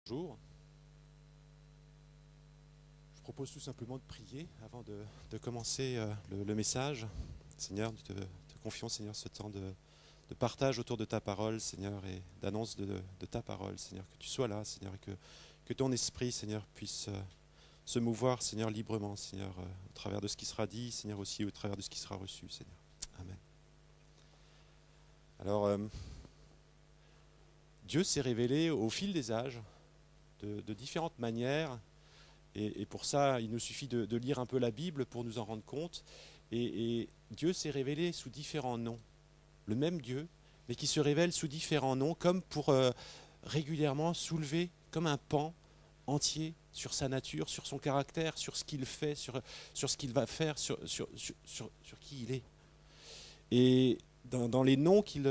Bonjour. Je propose tout simplement de prier avant de commencer le message. Seigneur, nous te confions, Seigneur, ce temps de partage autour de ta parole, Seigneur, et d'annonce de ta parole, Seigneur. Que tu sois là, Seigneur, et que ton esprit, Seigneur, puisse se mouvoir, Seigneur, librement, Seigneur, au travers de ce qui sera dit, Seigneur, aussi au travers de ce qui sera reçu, Seigneur. Amen. Alors, Dieu s'est révélé au fil des âges de différentes manières. Et pour ça, il nous suffit de lire un peu la Bible pour nous en rendre compte. Et Dieu s'est révélé sous différents noms. Le même Dieu, mais qui se révèle sous différents noms, comme pour régulièrement soulever comme un pan entier sur sa nature, sur son caractère, sur ce qu'il fait, sur ce qu'il va faire, sur qui il est. Et dans les noms qu'il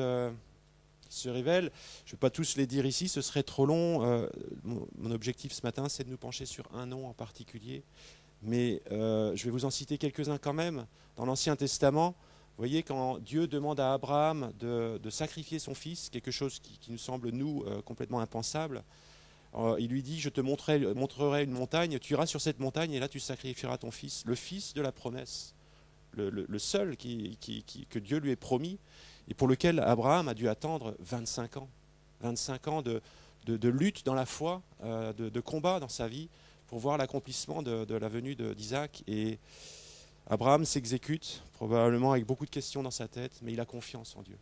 se révèlent, je ne vais pas tous les dire ici, ce serait trop long. Mon objectif ce matin, c'est de nous pencher sur un nom en particulier. Mais je vais vous en citer quelques-uns quand même. Dans l'Ancien Testament, vous voyez, quand Dieu demande à Abraham de sacrifier son fils, quelque chose qui nous semble, nous, complètement impensable, il lui dit, je te montrerai une montagne, tu iras sur cette montagne et là tu sacrifieras ton fils, le fils de la promesse, le seul que Dieu lui ait promis, et pour lequel Abraham a dû attendre 25 ans. 25 ans de lutte dans la foi, de combat dans sa vie, pour voir l'accomplissement de la venue d'Isaac. Et Abraham s'exécute, probablement avec beaucoup de questions dans sa tête, mais il a confiance en Dieu.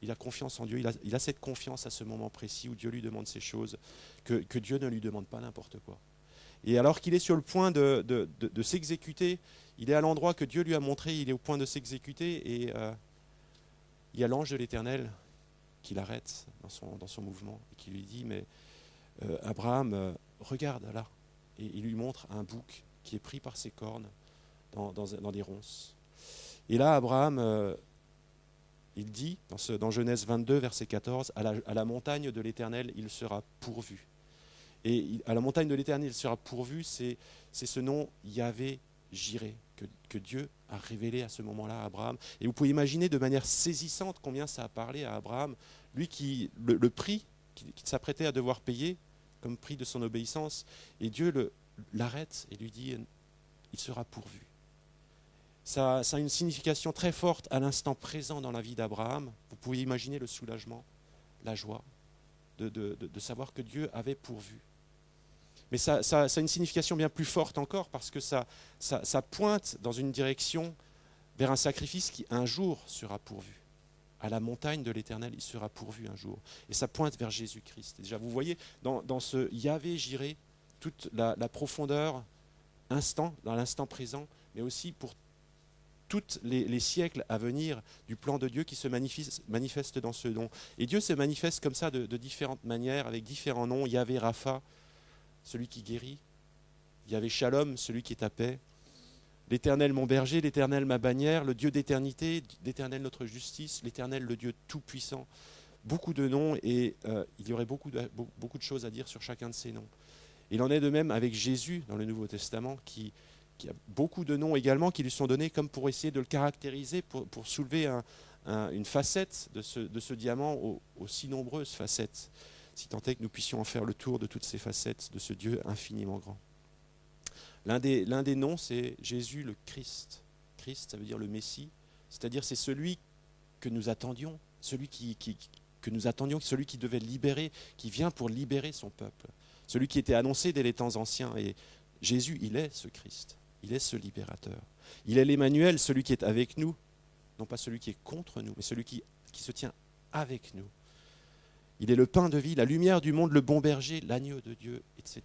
Il a confiance en Dieu, il a cette confiance à ce moment précis où Dieu lui demande ces choses, que Dieu ne lui demande pas n'importe quoi. Et alors qu'il est sur le point de s'exécuter, il est à l'endroit que Dieu lui a montré, il est au point de s'exécuter, et il y a l'ange de l'Éternel qui l'arrête dans son mouvement et qui lui dit, mais Abraham, regarde là. Et il lui montre un bouc qui est pris par ses cornes dans des ronces. Et là, Abraham, il dit, dans Genèse 22, verset 14, à la montagne de l'Éternel, il sera pourvu. Et à la montagne de l'Éternel, il sera pourvu, c'est ce nom Yahvé Jiré, que Dieu a révélé à ce moment-là à Abraham. Et vous pouvez imaginer de manière saisissante combien ça a parlé à Abraham, lui qui le prix qu'il s'apprêtait à devoir payer comme prix de son obéissance, et Dieu l'arrête et lui dit, il sera pourvu. Ça a une signification très forte à l'instant présent dans la vie d'Abraham. Vous pouvez imaginer le soulagement, la joie de savoir que Dieu avait pourvu. Mais ça a une signification bien plus forte encore, parce que ça pointe dans une direction vers un sacrifice qui un jour sera pourvu. À la montagne de l'Éternel, il sera pourvu un jour. Et ça pointe vers Jésus-Christ. Déjà, vous voyez, dans ce Yahvé Jiré, toute la profondeur, dans l'instant présent, mais aussi pour tous les siècles à venir du plan de Dieu qui se manifeste dans ce nom. Et Dieu se manifeste comme ça de différentes manières, avec différents noms. Yahvé Rapha, celui qui guérit. Yahvé Shalom, celui qui est à paix. L'Éternel mon berger, l'Éternel ma bannière, le Dieu d'éternité, l'Éternel notre justice, l'Éternel le Dieu tout-puissant. Beaucoup de noms, et il y aurait beaucoup de choses à dire sur chacun de ces noms. Il en est de même avec Jésus dans le Nouveau Testament, qui a beaucoup de noms également qui lui sont donnés comme pour essayer de le caractériser, pour soulever une facette de ce diamant aux si nombreuses facettes, si tant est que nous puissions en faire le tour de toutes ces facettes de ce Dieu infiniment grand. L'un des noms, c'est Jésus le Christ. Christ, ça veut dire le Messie, c'est-à-dire c'est celui que nous attendions, celui qui devait libérer, qui vient pour libérer son peuple, celui qui était annoncé dès les temps anciens. Et Jésus, il est ce Christ, il est ce libérateur. Il est l'Emmanuel, celui qui est avec nous, non pas celui qui est contre nous, mais celui qui se tient avec nous. Il est le pain de vie, la lumière du monde, le bon berger, l'agneau de Dieu, etc.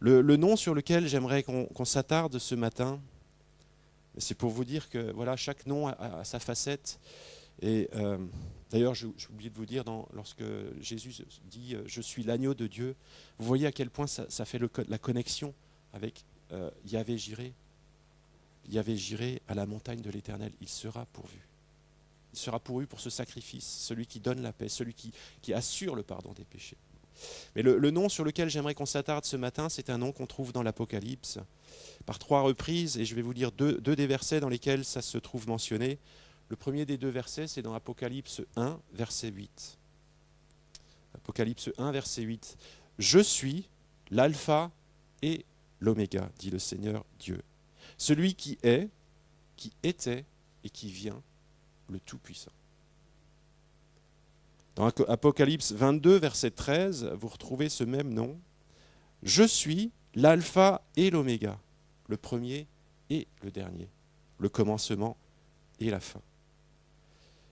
Le nom sur lequel j'aimerais qu'on s'attarde ce matin, c'est pour vous dire que voilà, chaque nom a sa facette. Et d'ailleurs, j'ai oublié de vous dire, lorsque Jésus dit « Je suis l'agneau de Dieu », vous voyez à quel point ça fait la connexion avec Yahvé Jiré. Yahvé Jiré, à la montagne de l'Éternel, il sera pourvu. Il sera pourvu pour ce sacrifice, celui qui donne la paix, celui qui assure le pardon des péchés. Mais le nom sur lequel j'aimerais qu'on s'attarde ce matin, c'est un nom qu'on trouve dans l'Apocalypse par 3 reprises, et je vais vous lire deux des versets dans lesquels ça se trouve mentionné. Le premier des 2 versets, c'est dans Apocalypse 1, verset 8. Apocalypse 1, verset 8. « Je suis l'alpha et l'oméga, dit le Seigneur Dieu, celui qui est, qui était et qui vient, le Tout-Puissant. » Dans Apocalypse 22, verset 13, vous retrouvez ce même nom. « Je suis l'alpha et l'oméga, le premier et le dernier, le commencement et la fin. »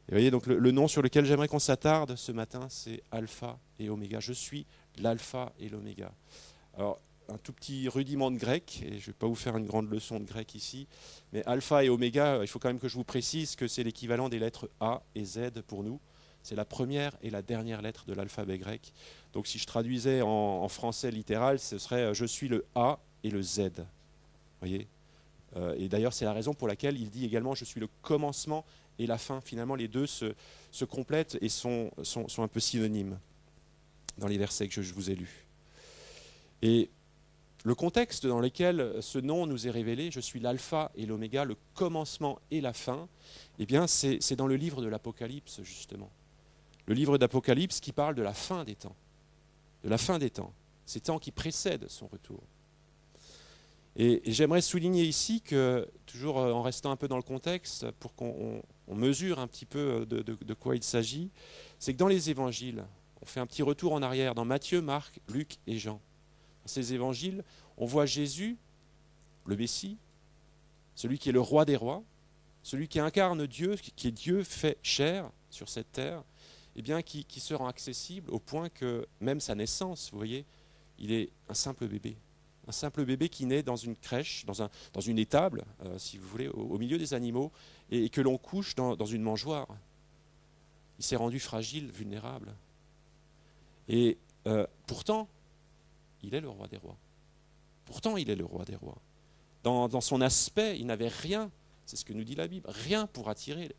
Et vous voyez, donc le nom sur lequel j'aimerais qu'on s'attarde ce matin, c'est Alpha et Oméga. Je suis l'Alpha et l'Oméga. Alors, un tout petit rudiment de grec, et je ne vais pas vous faire une grande leçon de grec ici, mais Alpha et Oméga, il faut quand même que je vous précise que c'est l'équivalent des lettres A et Z pour nous. C'est la première et la dernière lettre de l'alphabet grec. Donc si je traduisais en français littéral, ce serait « je suis le A et le Z ». Vous voyez ? Et d'ailleurs, c'est la raison pour laquelle il dit également « je suis le commencement » et la fin. Finalement, les deux se complètent et sont un peu synonymes dans les versets que je vous ai lus. Et le contexte dans lequel ce nom nous est révélé, « je suis l'alpha et l'oméga, le commencement et la fin », eh bien, c'est dans le livre de l'Apocalypse, justement. Le livre d'Apocalypse qui parle de la fin des temps. De la fin des temps. Ces temps qui précèdent son retour. Et j'aimerais souligner ici que, toujours en restant un peu dans le contexte, pour qu'on mesure un petit peu de quoi il s'agit, c'est que dans les évangiles, on fait un petit retour en arrière, dans Matthieu, Marc, Luc et Jean. Dans ces évangiles, on voit Jésus, le Messie, celui qui est le roi des rois, celui qui incarne Dieu, qui est Dieu fait chair sur cette terre, eh bien, qui se rend accessible au point que même sa naissance, vous voyez, il est un simple bébé. Un simple bébé qui naît dans une crèche, dans une étable, si vous voulez, au milieu des animaux, et que l'on couche dans une mangeoire. Il s'est rendu fragile, vulnérable. Et pourtant, il est le roi des rois. Pourtant, il est le roi des rois. Dans son aspect, il n'avait rien, c'est ce que nous dit la Bible, rien pour attirer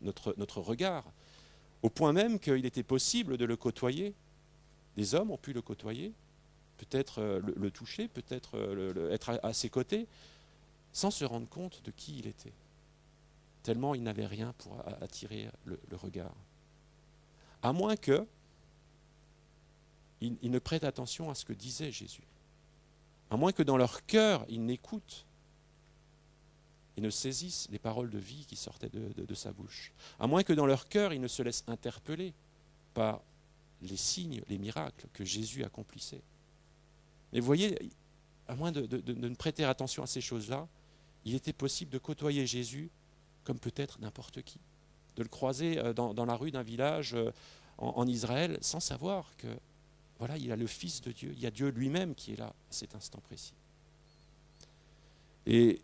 notre regard. Au point même qu'il était possible de le côtoyer. Des hommes ont pu le côtoyer, peut-être le toucher, peut-être être à ses côtés, sans se rendre compte de qui il était. Tellement il n'avait rien pour attirer le regard. À moins que ils ne prêtent attention à ce que disait Jésus. À moins que dans leur cœur, ils n'écoutent et ne saisissent les paroles de vie qui sortaient de sa bouche. À moins que dans leur cœur, ils ne se laissent interpeller par les signes, les miracles que Jésus accomplissait. Mais vous voyez, à moins de ne prêter attention à ces choses-là, il était possible de côtoyer Jésus comme peut-être n'importe qui. De le croiser dans la rue d'un village en Israël sans savoir que, voilà, il y a le Fils de Dieu, il y a Dieu lui-même qui est là à cet instant précis. Et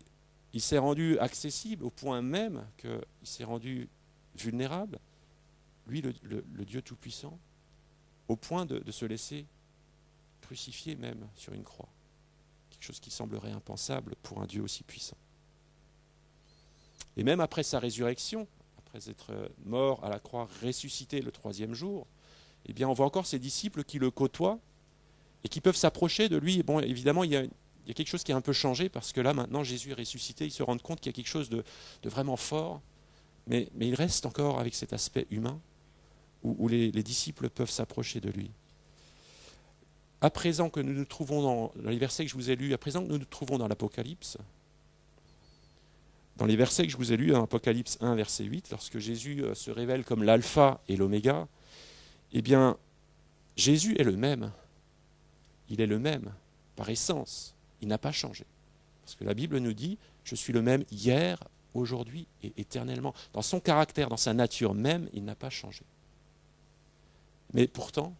il s'est rendu accessible au point même qu'il s'est rendu vulnérable, lui le Dieu Tout-Puissant, au point de se laisser crucifié même sur une croix. Quelque chose qui semblerait impensable pour un Dieu aussi puissant. Et même après sa résurrection, après être mort à la croix, ressuscité le 3e jour, eh bien on voit encore ses disciples qui le côtoient et qui peuvent s'approcher de lui. Et bon, évidemment, il y a quelque chose qui a un peu changé parce que là, maintenant, Jésus est ressuscité, ils se rendent compte qu'il y a quelque chose de vraiment fort, mais il reste encore avec cet aspect humain où les disciples peuvent s'approcher de lui. À présent que nous nous trouvons dans les versets que je vous ai lus, à présent que nous nous trouvons dans l'Apocalypse, dans les versets que je vous ai lus, dans Apocalypse 1, verset 8, lorsque Jésus se révèle comme l'alpha et l'oméga, eh bien, Jésus est le même. Il est le même, par essence. Il n'a pas changé. Parce que la Bible nous dit, je suis le même hier, aujourd'hui et éternellement. Dans son caractère, dans sa nature même, il n'a pas changé. Mais pourtant,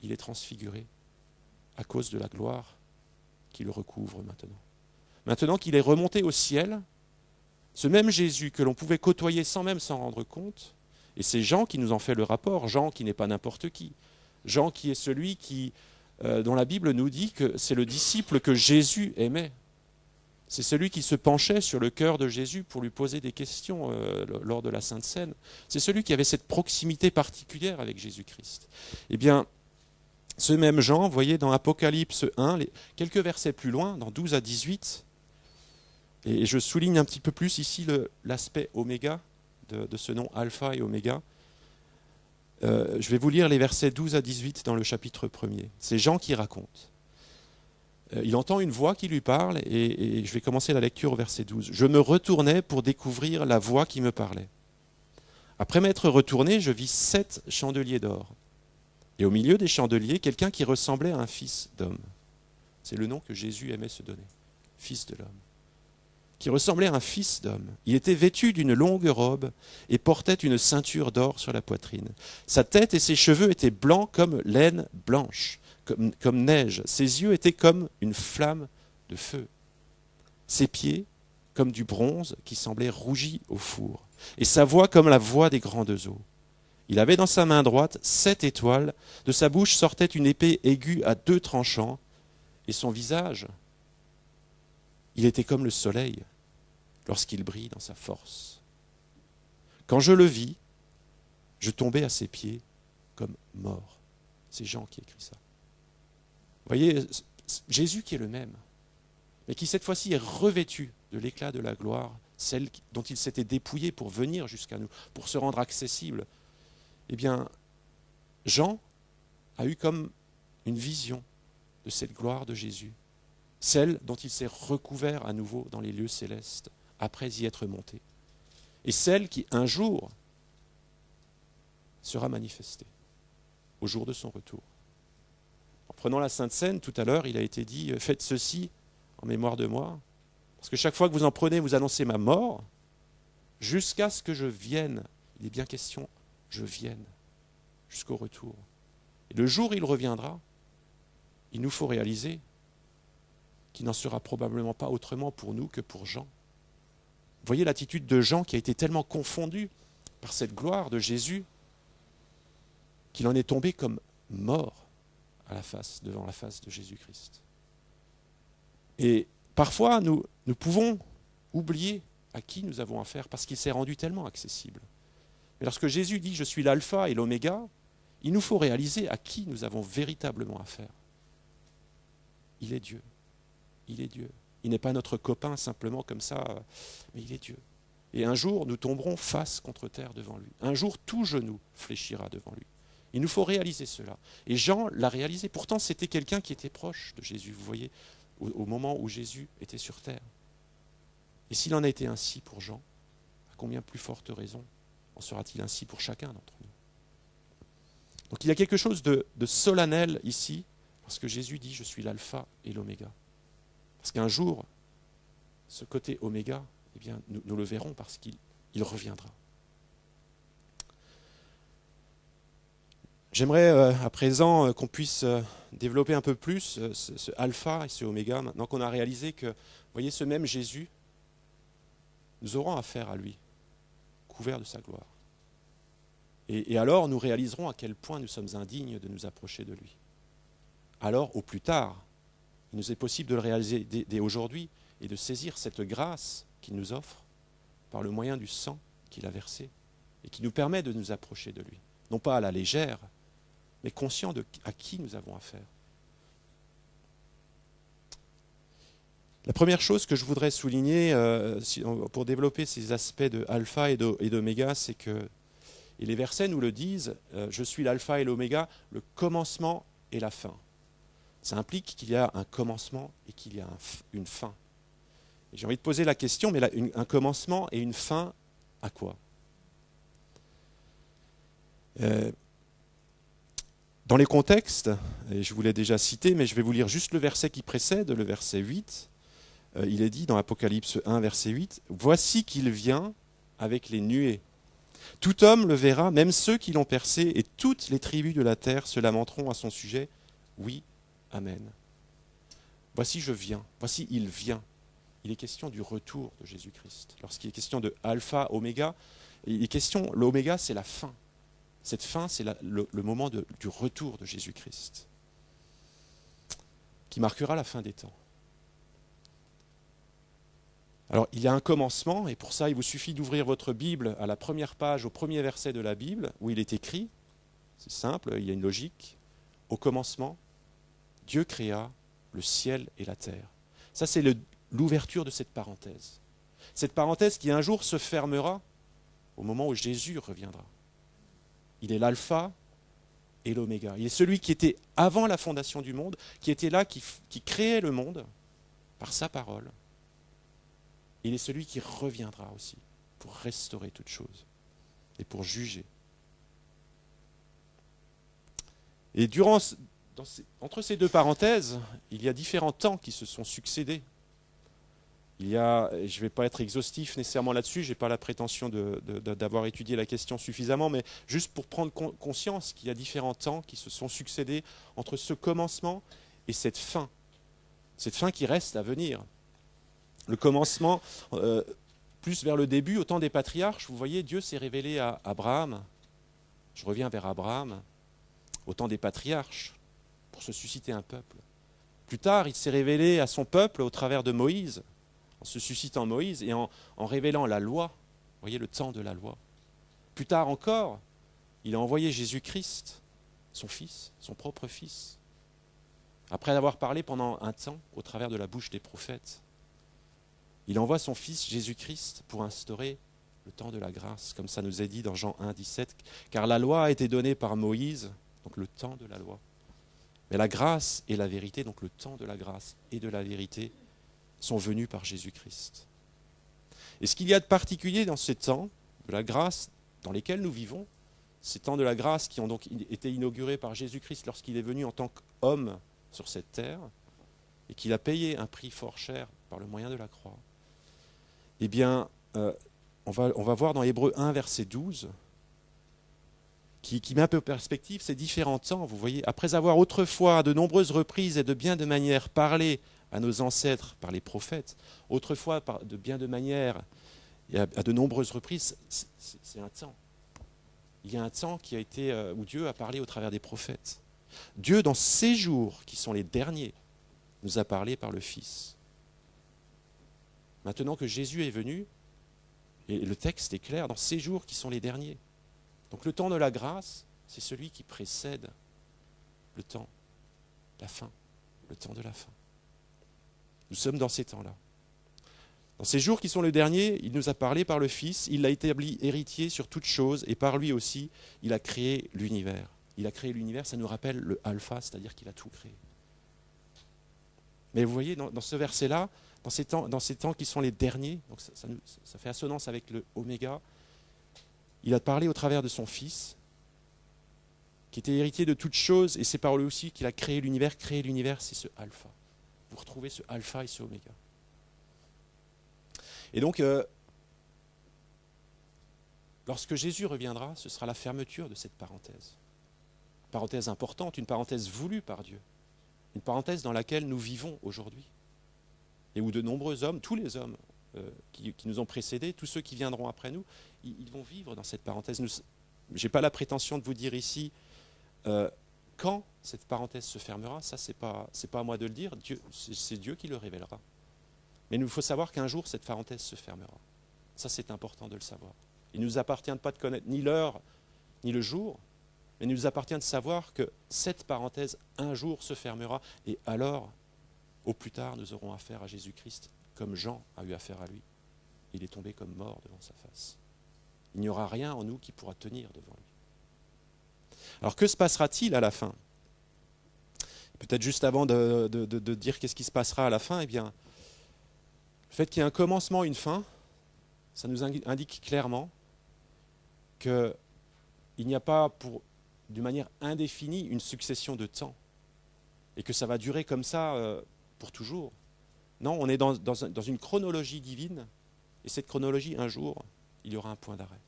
il est transfiguré à cause de la gloire qui le recouvre maintenant. Maintenant qu'il est remonté au ciel, ce même Jésus que l'on pouvait côtoyer sans même s'en rendre compte, et c'est Jean qui nous en fait le rapport, Jean qui n'est pas n'importe qui, Jean qui est celui dont la Bible nous dit que c'est le disciple que Jésus aimait. C'est celui qui se penchait sur le cœur de Jésus pour lui poser des questions lors de la Sainte Seine. C'est celui qui avait cette proximité particulière avec Jésus-Christ. Eh bien, ce même Jean, vous voyez, dans Apocalypse 1, quelques versets plus loin, dans 12 à 18, et je souligne un petit peu plus ici l'aspect oméga de ce nom alpha et oméga. Je vais vous lire les versets 12 à 18 dans le chapitre 1er. C'est Jean qui raconte. Il entend une voix qui lui parle et je vais commencer la lecture au verset 12. « Je me retournai pour découvrir la voix qui me parlait. Après m'être retourné, je vis 7 chandeliers d'or. Et au milieu des chandeliers, quelqu'un qui ressemblait à un fils d'homme. » C'est le nom que Jésus aimait se donner, fils de l'homme. Qui ressemblait à un fils d'homme. Il était vêtu d'une longue robe et portait une ceinture d'or sur la poitrine. Sa tête et ses cheveux étaient blancs comme laine blanche, comme neige. Ses yeux étaient comme une flamme de feu. Ses pieds comme du bronze qui semblait rougi au four. Et sa voix comme la voix des grandes eaux. Il avait dans sa main droite 7 étoiles. De sa bouche sortait une épée aiguë à 2 tranchants. Et son visage, il était comme le soleil lorsqu'il brille dans sa force. Quand je le vis, je tombai à ses pieds comme mort. C'est Jean qui écrit ça. Vous voyez, Jésus qui est le même, mais qui cette fois-ci est revêtu de l'éclat de la gloire, celle dont il s'était dépouillé pour venir jusqu'à nous, pour se rendre accessible. Eh bien, Jean a eu comme une vision de cette gloire de Jésus, celle dont il s'est recouvert à nouveau dans les lieux célestes, après y être monté, et celle qui, un jour, sera manifestée, au jour de son retour. En prenant la Sainte Seine, tout à l'heure, il a été dit « Faites ceci en mémoire de moi », parce que chaque fois que vous en prenez, vous annoncez ma mort, jusqu'à ce que je vienne. Il est bien question, je vienne, jusqu'au retour. Et le jour où il reviendra, il nous faut réaliser qu'il n'en sera probablement pas autrement pour nous que pour Jean. Vous voyez l'attitude de Jean qui a été tellement confondu par cette gloire de Jésus qu'il en est tombé comme mort devant la face de Jésus-Christ. Et parfois, nous pouvons oublier à qui nous avons affaire parce qu'il s'est rendu tellement accessible. Mais lorsque Jésus dit « Je suis l'alpha et l'oméga », il nous faut réaliser à qui nous avons véritablement affaire. Il est Dieu. Il est Dieu. Il n'est pas notre copain simplement comme ça, mais il est Dieu. Et un jour, nous tomberons face contre terre devant lui. Un jour, tout genou fléchira devant lui. Il nous faut réaliser cela. Et Jean l'a réalisé. Pourtant, c'était quelqu'un qui était proche de Jésus, vous voyez, au moment où Jésus était sur terre. Et s'il en a été ainsi pour Jean, à combien plus forte raison en sera-t-il ainsi pour chacun d'entre nous? Donc il y a quelque chose de solennel ici, parce que Jésus dit « Je suis l'alpha et l'oméga ». Parce qu'un jour, ce côté oméga, eh bien, nous le verrons parce qu'il reviendra. J'aimerais à présent qu'on puisse développer un peu plus ce alpha et ce oméga, maintenant qu'on a réalisé que, vous voyez, ce même Jésus, nous aurons affaire à lui, couvert de sa gloire. Et alors, nous réaliserons à quel point nous sommes indignes de nous approcher de lui. Alors, au plus tard, il nous est possible de le réaliser dès aujourd'hui et de saisir cette grâce qu'il nous offre par le moyen du sang qu'il a versé et qui nous permet de nous approcher de lui. Non pas à la légère, mais conscient à qui nous avons affaire. La première chose que je voudrais souligner pour développer ces aspects de alpha et d'oméga, c'est que, et les versets nous le disent, je suis l'alpha et l'oméga, le commencement et la fin. Ça implique qu'il y a un commencement et qu'il y a une fin. Et j'ai envie de poser la question, mais un commencement et une fin à quoi? Dans les contextes, et je vous l'ai déjà cité, mais je vais vous lire juste le verset qui précède, le verset 8. Il est dit dans Apocalypse 1, verset 8, « Voici qu'il vient avec les nuées. Tout homme le verra, même ceux qui l'ont percé, et toutes les tribus de la terre se lamenteront à son sujet. Oui, Amen. Voici je viens, voici il vient. » Il est question du retour de Jésus-Christ. Lorsqu'il est question de alpha, oméga, il est question, l'oméga c'est la fin. Cette fin, c'est le moment du retour de Jésus-Christ, qui marquera la fin des temps. Alors, il y a un commencement, et pour ça, il vous suffit d'ouvrir votre Bible à la première page, au premier verset de la Bible, où il est écrit, c'est simple, il y a une logique, au commencement, Dieu créa le ciel et la terre. Ça, c'est l'ouverture de cette parenthèse. Cette parenthèse qui un jour se fermera au moment où Jésus reviendra. Il est l'alpha et l'oméga. Il est celui qui était avant la fondation du monde, qui était là, qui créait le monde par sa parole. Il est celui qui reviendra aussi pour restaurer toute chose et pour juger. Et entre ces deux parenthèses, il y a différents temps qui se sont succédés. Je ne vais pas être exhaustif nécessairement là-dessus, je n'ai pas la prétention d'avoir étudié la question suffisamment, mais juste pour prendre conscience qu'il y a différents temps qui se sont succédés entre ce commencement et cette fin qui reste à venir. Le commencement, plus vers le début, au temps des patriarches, vous voyez, Dieu s'est révélé à Abraham. Je reviens vers Abraham, au temps des patriarches, pour se susciter un peuple. Plus tard, il s'est révélé à son peuple au travers de Moïse, en se suscitant Moïse et en révélant la loi. Vous voyez, le temps de la loi. Plus tard encore, il a envoyé Jésus-Christ, son fils, son propre fils, après avoir parlé pendant un temps au travers de la bouche des prophètes. Il envoie son fils Jésus-Christ pour instaurer le temps de la grâce, comme ça nous est dit dans Jean 1, 17, car la loi a été donnée par Moïse, donc le temps de la loi. Mais la grâce et la vérité, donc le temps de la grâce et de la vérité, sont venus par Jésus-Christ. Et ce qu'il y a de particulier dans ces temps de la grâce dans lesquels nous vivons, ces temps de la grâce qui ont donc été inaugurés par Jésus-Christ lorsqu'il est venu en tant qu'homme sur cette terre, et qu'il a payé un prix fort cher par le moyen de la croix, eh bien, on va voir dans Hébreux 1, verset 12, qui met un peu en perspective ces différents temps. Vous voyez, après avoir autrefois, à de nombreuses reprises et de bien de manières, parlé à nos ancêtres par les prophètes, autrefois de bien de manières et à de nombreuses reprises, c'est un temps. Il y a un temps qui a été, où Dieu a parlé au travers des prophètes. Dieu, dans ces jours qui sont les derniers, nous a parlé par le Fils. Maintenant que Jésus est venu, et le texte est clair, dans ces jours qui sont les derniers. Donc le temps de la grâce, c'est celui qui précède le temps, la fin, le temps de la fin. Nous sommes dans ces temps-là. Dans ces jours qui sont les derniers, il nous a parlé par le Fils, il l'a établi héritier sur toutes choses, et par lui aussi, il a créé l'univers. Il a créé l'univers, ça nous rappelle le alpha, c'est-à-dire qu'il a tout créé. Mais vous voyez, dans ce verset-là, dans ces temps qui sont les derniers, donc ça fait assonance avec le oméga, il a parlé au travers de son Fils, qui était héritier de toutes choses, et c'est par lui aussi qu'il a créé l'univers. Créer l'univers, c'est ce alpha. Vous retrouvez ce alpha et ce oméga. Et donc, lorsque Jésus reviendra, ce sera la fermeture de cette parenthèse. Une parenthèse importante, une parenthèse voulue par Dieu. Une parenthèse dans laquelle nous vivons aujourd'hui. Et où de nombreux hommes, tous les hommes qui nous ont précédés, tous ceux qui viendront après nous, ils vont vivre dans cette parenthèse. Je n'ai pas la prétention de vous dire ici quand cette parenthèse se fermera, ça c'est pas à moi de le dire, c'est Dieu qui le révélera. Mais il nous faut savoir qu'un jour cette parenthèse se fermera. Ça c'est important de le savoir. Il ne nous appartient pas de connaître ni l'heure ni le jour, mais il nous appartient de savoir que cette parenthèse un jour se fermera et alors, au plus tard, nous aurons affaire à Jésus-Christ comme Jean a eu affaire à lui. Il est tombé comme mort devant sa face. Il n'y aura rien en nous qui pourra tenir devant lui. Alors que se passera-t-il à la fin? Peut-être juste avant de dire qu'est-ce qui se passera à la fin, eh bien, le fait qu'il y ait un commencement et une fin, ça nous indique clairement qu'il n'y a pas, d'une manière indéfinie, une succession de temps, et que ça va durer comme ça pour toujours. Non, on est dans une chronologie divine, et cette chronologie, un jour, il y aura un point d'arrêt.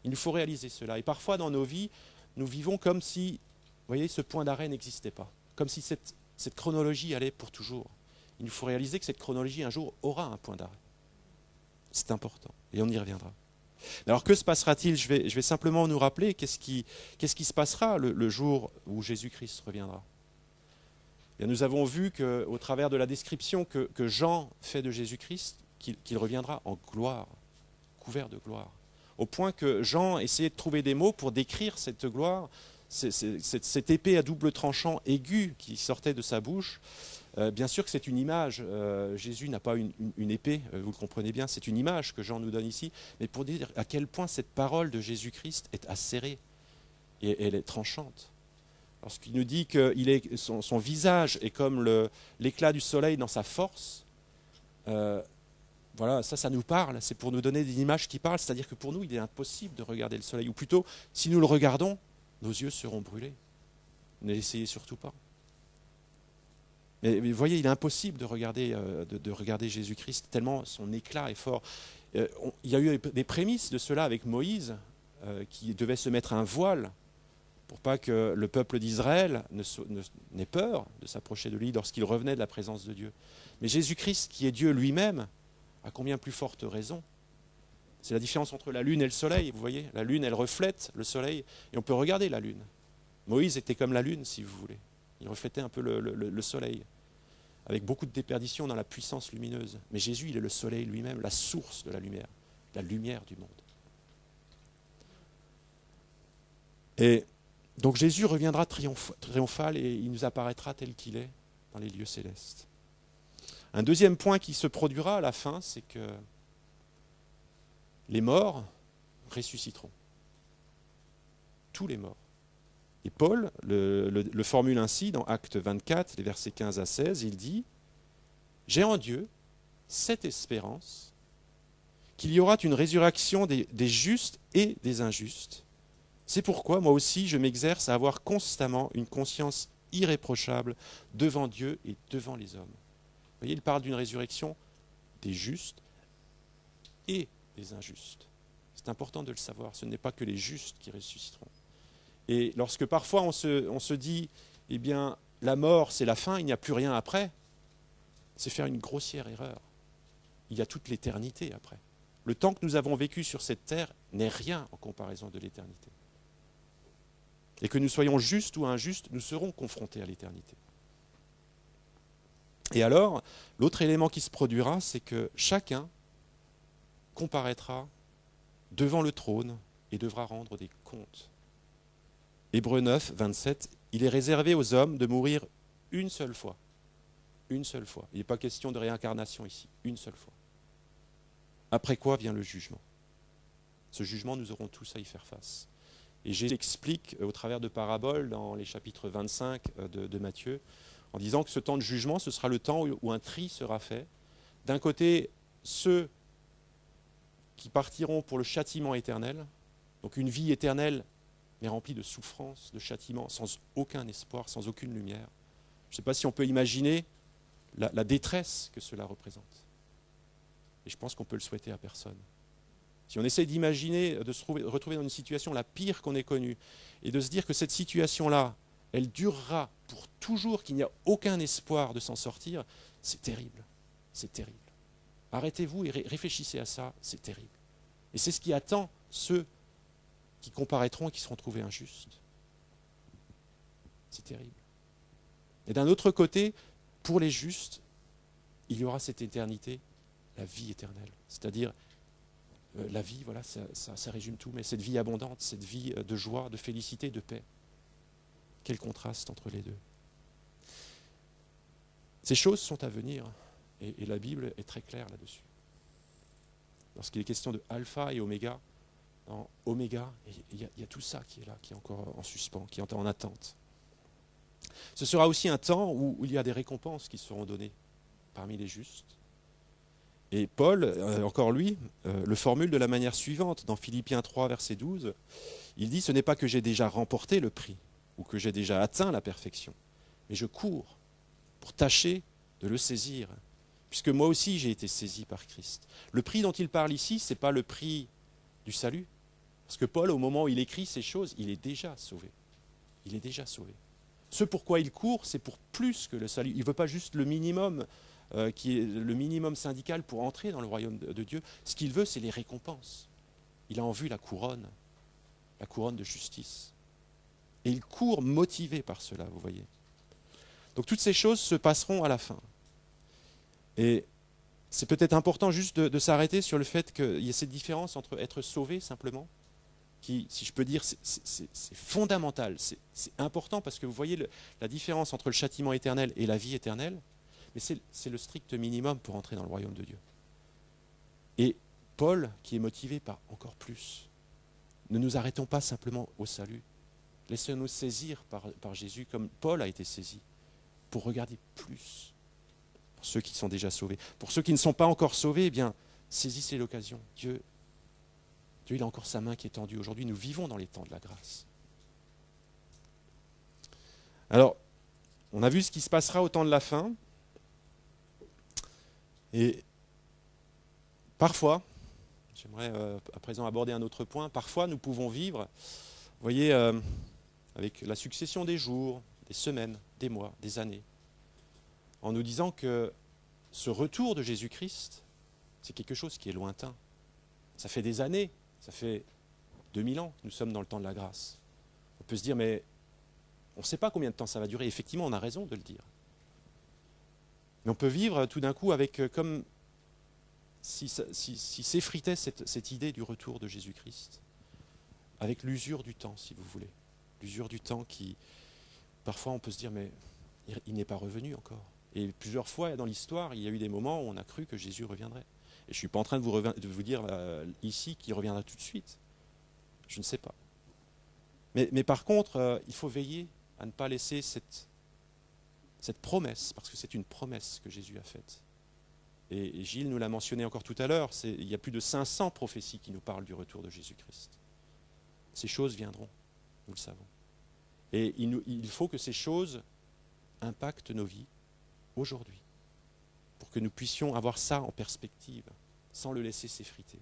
Il nous faut réaliser cela. Et parfois, dans nos vies, nous vivons comme si, vous voyez, ce point d'arrêt n'existait pas, comme si cette chronologie allait pour toujours. Il nous faut réaliser que cette chronologie, un jour, aura un point d'arrêt. C'est important, et on y reviendra. Alors que se passera-t-il? Je vais simplement nous rappeler qu'est-ce qui se passera le jour où Jésus-Christ reviendra. Et nous avons vu au travers de la description que Jean fait de Jésus-Christ, qu'il reviendra en gloire, couvert de gloire. Au point que Jean essayait de trouver des mots pour décrire cette gloire, cette épée à double tranchant aigu qui sortait de sa bouche. Bien sûr que c'est une image, Jésus n'a pas une épée, vous le comprenez bien, c'est une image que Jean nous donne ici, mais pour dire à quel point cette parole de Jésus-Christ est acérée. et elle est tranchante. Lorsqu'il nous dit que son visage est comme l'éclat du soleil dans sa force, voilà, ça nous parle, c'est pour nous donner des images qui parlent, c'est-à-dire que pour nous, il est impossible de regarder le soleil, ou plutôt, si nous le regardons, nos yeux seront brûlés. Ne l'essayez surtout pas. Mais vous voyez, il est impossible de regarder Jésus-Christ, tellement son éclat est fort. Il y a eu des prémices de cela avec Moïse, qui devait se mettre un voile pour pas que le peuple d'Israël n'ait peur de s'approcher de lui lorsqu'il revenait de la présence de Dieu. Mais Jésus-Christ, qui est Dieu lui-même, a combien plus forte raison. C'est la différence entre la lune et le soleil, vous voyez. La lune, elle reflète le soleil, et on peut regarder la lune. Moïse était comme la lune, si vous voulez. Il reflétait un peu le soleil, avec beaucoup de déperdition dans la puissance lumineuse. Mais Jésus, il est le soleil lui-même, la source de la lumière du monde. Et donc Jésus reviendra triomphal et il nous apparaîtra tel qu'il est dans les lieux célestes. Un deuxième point qui se produira à la fin, c'est que les morts ressusciteront. Tous les morts. Et Paul le formule ainsi dans Actes 24, les versets 15 à 16, il dit « J'ai en Dieu cette espérance qu'il y aura une résurrection des justes et des injustes. C'est pourquoi moi aussi je m'exerce à avoir constamment une conscience irréprochable devant Dieu et devant les hommes. » Vous voyez, il parle d'une résurrection des justes et des injustes. C'est important de le savoir, ce n'est pas que les justes qui ressusciteront. Et lorsque parfois on se dit, eh bien, la mort c'est la fin, il n'y a plus rien après, c'est faire une grossière erreur. Il y a toute l'éternité après. Le temps que nous avons vécu sur cette terre n'est rien en comparaison de l'éternité. Et que nous soyons justes ou injustes, nous serons confrontés à l'éternité. Et alors, l'autre élément qui se produira, c'est que chacun comparaîtra devant le trône et devra rendre des comptes. Hébreux 9, 27, il est réservé aux hommes de mourir une seule fois. Une seule fois. Il n'est pas question de réincarnation ici, une seule fois. Après quoi vient le jugement. Ce jugement, nous aurons tous à y faire face. Et Jésus explique au travers de paraboles dans les chapitres 25 de Matthieu, en disant que ce temps de jugement, ce sera le temps où un tri sera fait. D'un côté, ceux qui partiront pour le châtiment éternel, donc une vie éternelle, mais remplie de souffrance, de châtiment, sans aucun espoir, sans aucune lumière. Je ne sais pas si on peut imaginer la détresse que cela représente. Et je pense qu'on peut le souhaiter à personne. Si on essaie d'imaginer, de se retrouver dans une situation la pire qu'on ait connue, et de se dire que cette situation-là, elle durera pour toujours, qu'il n'y a aucun espoir de s'en sortir, c'est terrible. C'est terrible. Arrêtez-vous et réfléchissez à ça, c'est terrible. Et c'est ce qui attend ceux qui comparaîtront et qui seront trouvés injustes. C'est terrible. Et d'un autre côté, pour les justes, il y aura cette éternité, la vie éternelle. C'est-à-dire, la vie, voilà, ça résume tout, mais cette vie abondante, cette vie de joie, de félicité, de paix. Quel contraste entre les deux. Ces choses sont à venir, et la Bible est très claire là-dessus. Lorsqu'il est question de alpha et oméga, dans oméga, il y a tout ça qui est là, qui est encore en suspens, qui est en attente. Ce sera aussi un temps où il y a des récompenses qui seront données parmi les justes. Et Paul, encore lui, le formule de la manière suivante. Dans Philippiens 3, verset 12, il dit « Ce n'est pas que j'ai déjà remporté le prix ou que j'ai déjà atteint la perfection, mais je cours pour tâcher de le saisir, puisque moi aussi j'ai été saisi par Christ. » Le prix dont il parle ici, ce n'est pas le prix du salut. Parce que Paul, au moment où il écrit ces choses, il est déjà sauvé. Il est déjà sauvé. Ce pourquoi il court, c'est pour plus que le salut. Il ne veut pas juste le minimum, qui est le minimum syndical pour entrer dans le royaume de Dieu. Ce qu'il veut, c'est les récompenses. Il a en vue la couronne de justice. Et il court motivé par cela, vous voyez. Donc toutes ces choses se passeront à la fin. Et c'est peut-être important juste de s'arrêter sur le fait qu'il y ait cette différence entre être sauvé simplement, qui, si je peux dire, c'est fondamental, c'est important parce que vous voyez la différence entre le châtiment éternel et la vie éternelle, mais c'est le strict minimum pour entrer dans le royaume de Dieu. Et Paul, qui est motivé par encore plus, ne nous arrêtons pas simplement au salut, Laissons-nous saisir par Jésus comme Paul a été saisi, pour regarder plus. Pour ceux qui sont déjà sauvés. Pour ceux qui ne sont pas encore sauvés, eh bien, saisissez l'occasion. Dieu, il a encore sa main qui est tendue. Aujourd'hui, nous vivons dans les temps de la grâce. Alors, on a vu ce qui se passera au temps de la fin. Et parfois, j'aimerais à présent aborder un autre point, parfois nous pouvons vivre, vous voyez, avec la succession des jours, des semaines, des mois, des années, en nous disant que ce retour de Jésus-Christ, c'est quelque chose qui est lointain. Ça fait des années, ça fait 2000 ans que nous sommes dans le temps de la grâce. On peut se dire, mais on ne sait pas combien de temps ça va durer. Effectivement, on a raison de le dire. Mais on peut vivre tout d'un coup avec comme si s'effritait cette idée du retour de Jésus-Christ, avec l'usure du temps, si vous voulez. L'usure du temps qui, parfois on peut se dire, mais il n'est pas revenu encore. Et plusieurs fois dans l'histoire, il y a eu des moments où on a cru que Jésus reviendrait. Et je ne suis pas en train de vous dire ici qu'il reviendra tout de suite. Je ne sais pas. Mais par contre, il faut veiller à ne pas laisser cette promesse, parce que c'est une promesse que Jésus a faite. Et Gilles nous l'a mentionné encore tout à l'heure, il y a plus de 500 prophéties qui nous parlent du retour de Jésus-Christ. Ces choses viendront, nous le savons. Et il faut que ces choses impactent nos vies aujourd'hui, pour que nous puissions avoir ça en perspective, sans le laisser s'effriter.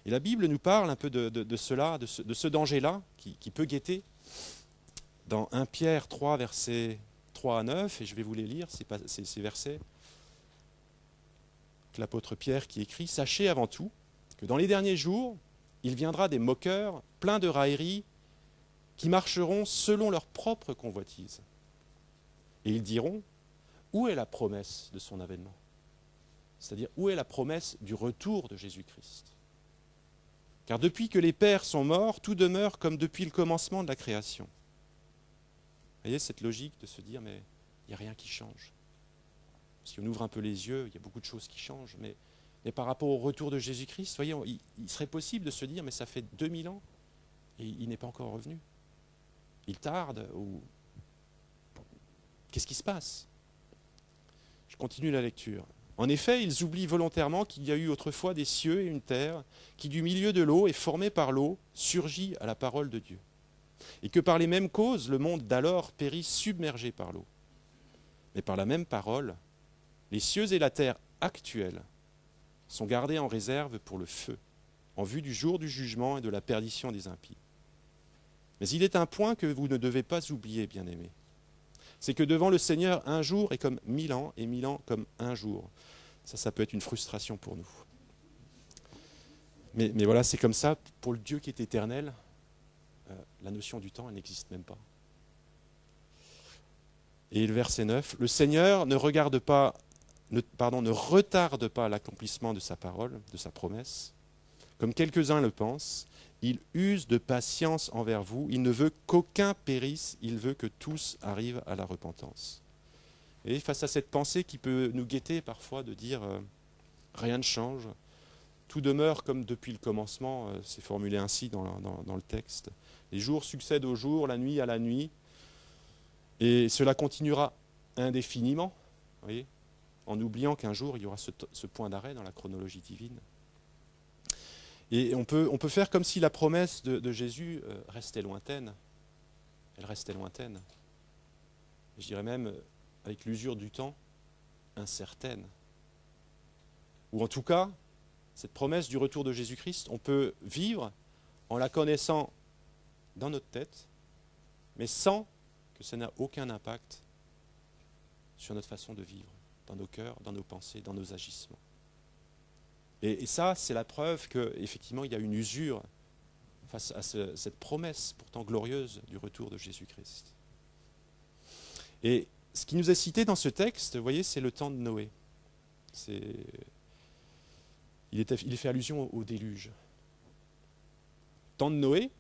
Et la Bible nous parle un peu de cela, de ce danger-là, qui peut guetter, dans 1 Pierre 3, versets 3 à 9, et je vais vous les lire, ces versets que l'apôtre Pierre qui écrit. « Sachez avant tout que dans les derniers jours, il viendra des moqueurs, pleins de railleries, qui marcheront selon leur propre convoitise. Et ils diront, où est la promesse de son avènement ? C'est-à-dire, où est la promesse du retour de Jésus-Christ ? Car depuis que les pères sont morts, tout demeure comme depuis le commencement de la création. » Vous voyez cette logique de se dire, mais il n'y a rien qui change. Si on ouvre un peu les yeux, il y a beaucoup de choses qui changent. Mais par rapport au retour de Jésus-Christ, voyez, il serait possible de se dire, mais ça fait 2000 ans et il n'est pas encore revenu. Il tarde ou... Qu'est-ce qui se passe ? Je continue la lecture. En effet, ils oublient volontairement qu'il y a eu autrefois des cieux et une terre, qui du milieu de l'eau et formée par l'eau, surgit à la parole de Dieu. Et que par les mêmes causes, le monde d'alors périt submergé par l'eau. Mais par la même parole, les cieux et la terre actuels sont gardés en réserve pour le feu, en vue du jour du jugement et de la perdition des impies. Mais il est un point que vous ne devez pas oublier, bien-aimés. C'est que devant le Seigneur, un jour est comme 1000 ans, et 1000 ans comme un jour. Ça peut être une frustration pour nous. Mais voilà, c'est comme ça, pour le Dieu qui est éternel, la notion du temps, elle n'existe même pas. Et le verset 9, le Seigneur ne retarde pas l'accomplissement de sa parole, de sa promesse, comme quelques-uns le pensent. Il use de patience envers vous, il ne veut qu'aucun périsse, il veut que tous arrivent à la repentance. Et face à cette pensée qui peut nous guetter parfois de dire rien ne change, tout demeure comme depuis le commencement, c'est formulé ainsi dans le texte. Les jours succèdent aux jours, la nuit à la nuit, et cela continuera indéfiniment, vous voyez, en oubliant qu'un jour il y aura ce point d'arrêt dans la chronologie divine. Et on peut faire comme si la promesse de Jésus restait lointaine. Elle restait lointaine. Je dirais même, avec l'usure du temps, incertaine. Ou en tout cas, cette promesse du retour de Jésus-Christ, on peut vivre en la connaissant dans notre tête, mais sans que ça n'ait aucun impact sur notre façon de vivre, dans nos cœurs, dans nos pensées, dans nos agissements. Et ça, c'est la preuve qu'effectivement, il y a une usure face à cette promesse pourtant glorieuse du retour de Jésus-Christ. Et ce qui nous est cité dans ce texte, vous voyez, c'est le temps de Noé. Il est fait allusion au déluge. Le temps de Noé,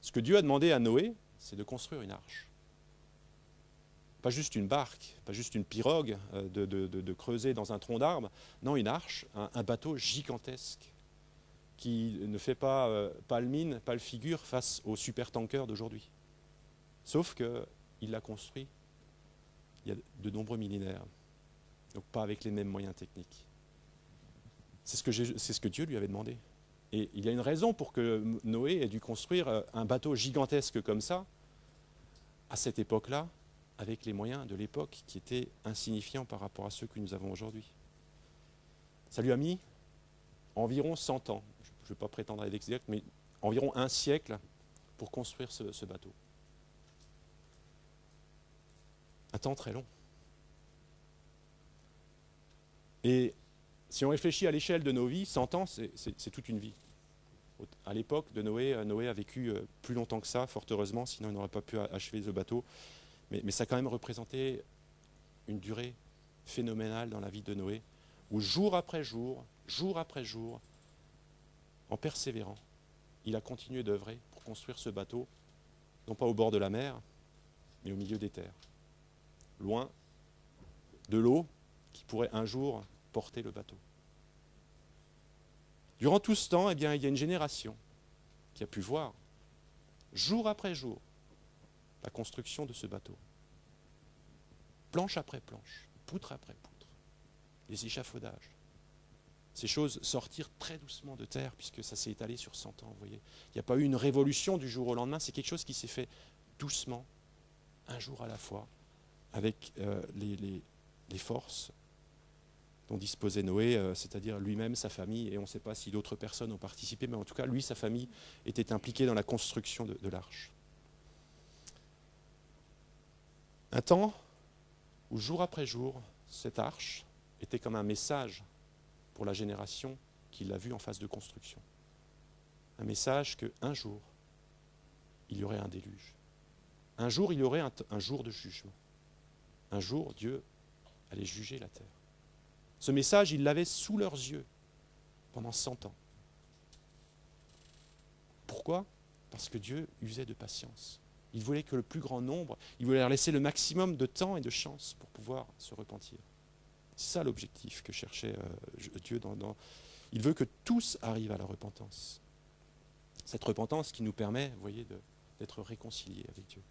ce que Dieu a demandé à Noé, c'est de construire une arche. Pas juste une barque, pas juste une pirogue de creuser dans un tronc d'arbre. Non, une arche, un bateau gigantesque qui ne fait pas le mine, pas le figure face aux supertankers d'aujourd'hui. Sauf qu'il l'a construit il y a de nombreux millénaires, donc pas avec les mêmes moyens techniques. C'est ce que Dieu lui avait demandé. Et il y a une raison pour que Noé ait dû construire un bateau gigantesque comme ça, à cette époque-là, avec les moyens de l'époque qui étaient insignifiants par rapport à ceux que nous avons aujourd'hui. Ça lui a mis environ 100 ans, je ne vais pas prétendre être exact, mais environ un siècle pour construire ce bateau. Un temps très long. Et si on réfléchit à l'échelle de nos vies, 100 ans, c'est toute une vie. À l'époque de Noé, Noé a vécu plus longtemps que ça, fort heureusement, sinon il n'aurait pas pu achever ce bateau. Mais ça a quand même représenté une durée phénoménale dans la vie de Noé, où jour après jour, en persévérant, il a continué d'œuvrer pour construire ce bateau, non pas au bord de la mer, mais au milieu des terres, loin de l'eau qui pourrait un jour porter le bateau. Durant tout ce temps, eh bien, il y a une génération qui a pu voir, jour après jour, la construction de ce bateau. Planche après planche, poutre après poutre, les échafaudages. Ces choses sortirent très doucement de terre, puisque ça s'est étalé sur 100 ans, vous voyez. Il n'y a pas eu une révolution du jour au lendemain, c'est quelque chose qui s'est fait doucement, un jour à la fois, avec les forces dont disposait Noé, c'est-à-dire lui-même, sa famille, et on ne sait pas si d'autres personnes ont participé, mais en tout cas, lui, sa famille, était impliquée dans la construction de l'arche. Un temps où, jour après jour, cette arche était comme un message pour la génération qui l'a vue en phase de construction. Un message qu'un jour, il y aurait un déluge. Un jour, il y aurait un jour de jugement. Un jour, Dieu allait juger la terre. Ce message, il l'avait sous leurs yeux pendant 100 ans. Pourquoi ? Parce que Dieu usait de patience. Il voulait que le plus grand nombre, il voulait leur laisser le maximum de temps et de chance pour pouvoir se repentir. C'est ça l'objectif que cherchait Dieu. Il veut que tous arrivent à la repentance. Cette repentance qui nous permet, vous voyez, d'être réconciliés avec Dieu.